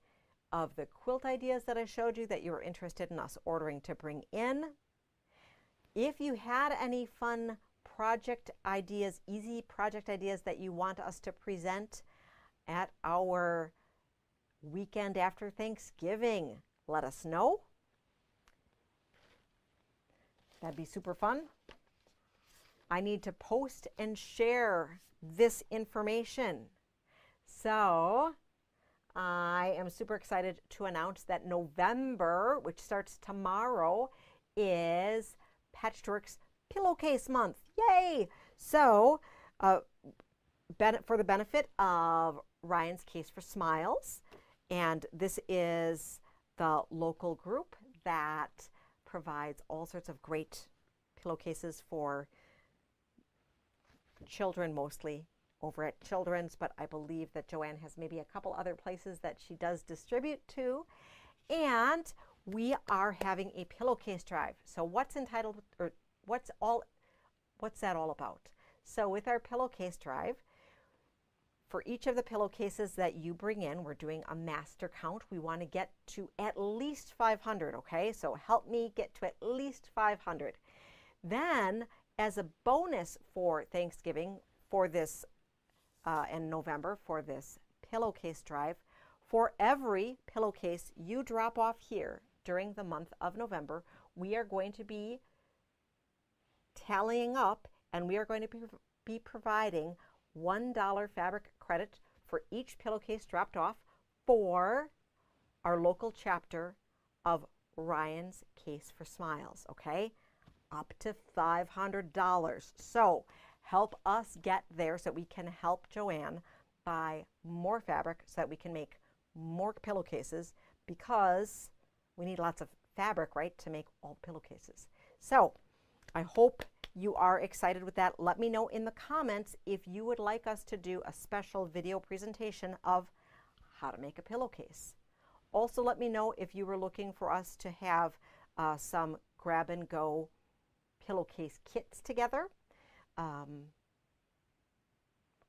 of the quilt ideas that I showed you that you were interested in us ordering to bring in. If you had any fun project ideas, easy project ideas that you want us to present at our weekend after Thanksgiving, let us know. That'd be super fun. I need to post and share this information. So I am super excited to announce that November, which starts tomorrow, is Patchedworks Pillowcase Month. Yay! So for the benefit of Ryan's Case for Smiles, and this is the local group that provides all sorts of great pillowcases for children, mostly over at Children's, but I believe that Joanne has maybe a couple other places that she does distribute to. And we are having a pillowcase drive. So what's that all about? So with our pillowcase drive, for each of the pillowcases that you bring in, we're doing a master count. We want to get to at least 500, okay? So help me get to at least 500. Then, as a bonus for Thanksgiving, for this, in November, for this pillowcase drive, for every pillowcase you drop off here during the month of November, we are going to be tallying up, and we are going to be providing $1 fabric credit for each pillowcase dropped off for our local chapter of Ryan's Case for Smiles, okay? Up to $500. So help us get there so we can help Joanne buy more fabric so that we can make more pillowcases, because we need lots of fabric, right, to make all pillowcases. So I hope you are excited with that. Let me know in the comments if you would like us to do a special video presentation of how to make a pillowcase. Also, let me know if you were looking for us to have some grab and go pillowcase kits together.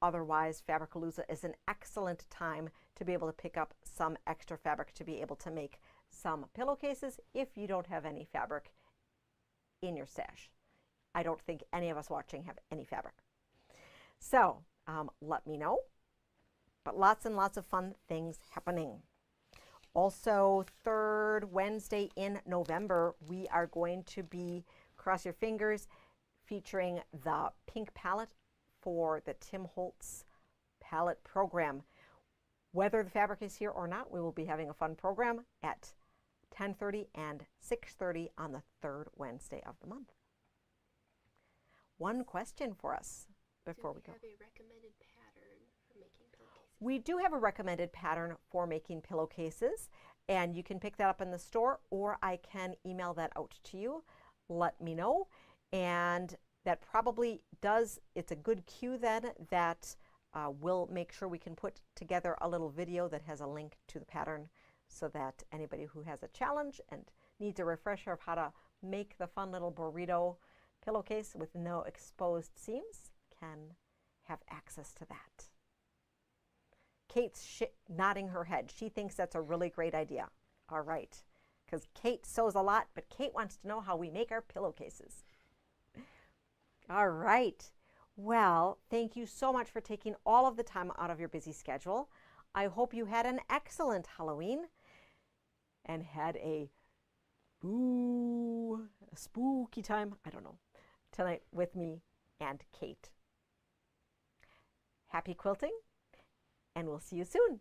Otherwise, Fabricalooza is an excellent time to be able to pick up some extra fabric to be able to make some pillowcases if you don't have any fabric in your stash. I don't think any of us watching have any fabric. So let me know. But lots and lots of fun things happening. Also, third Wednesday in November, we are going to be, cross your fingers, featuring the pink palette for the Tim Holtz palette program. Whether the fabric is here or not, we will be having a fun program at 10:30 and 6:30 on the third Wednesday of the month. One question for us before we go. Do we have a recommended pattern for making pillowcases? We do have a recommended pattern for making pillowcases, and you can pick that up in the store, or I can email that out to you. Let me know. And that probably does, it's a good cue then that we'll make sure we can put together a little video that has a link to the pattern so that anybody who has a challenge and needs a refresher of how to make the fun little burrito pillowcase with no exposed seams can have access to that. Kate's nodding her head. She thinks that's a really great idea. All right, because Kate sews a lot, but Kate wants to know how we make our pillowcases. All right. Well, thank you so much for taking all of the time out of your busy schedule. I hope you had an excellent Halloween and had a spooky time, I don't know, tonight with me and Kate. Happy quilting, and we'll see you soon.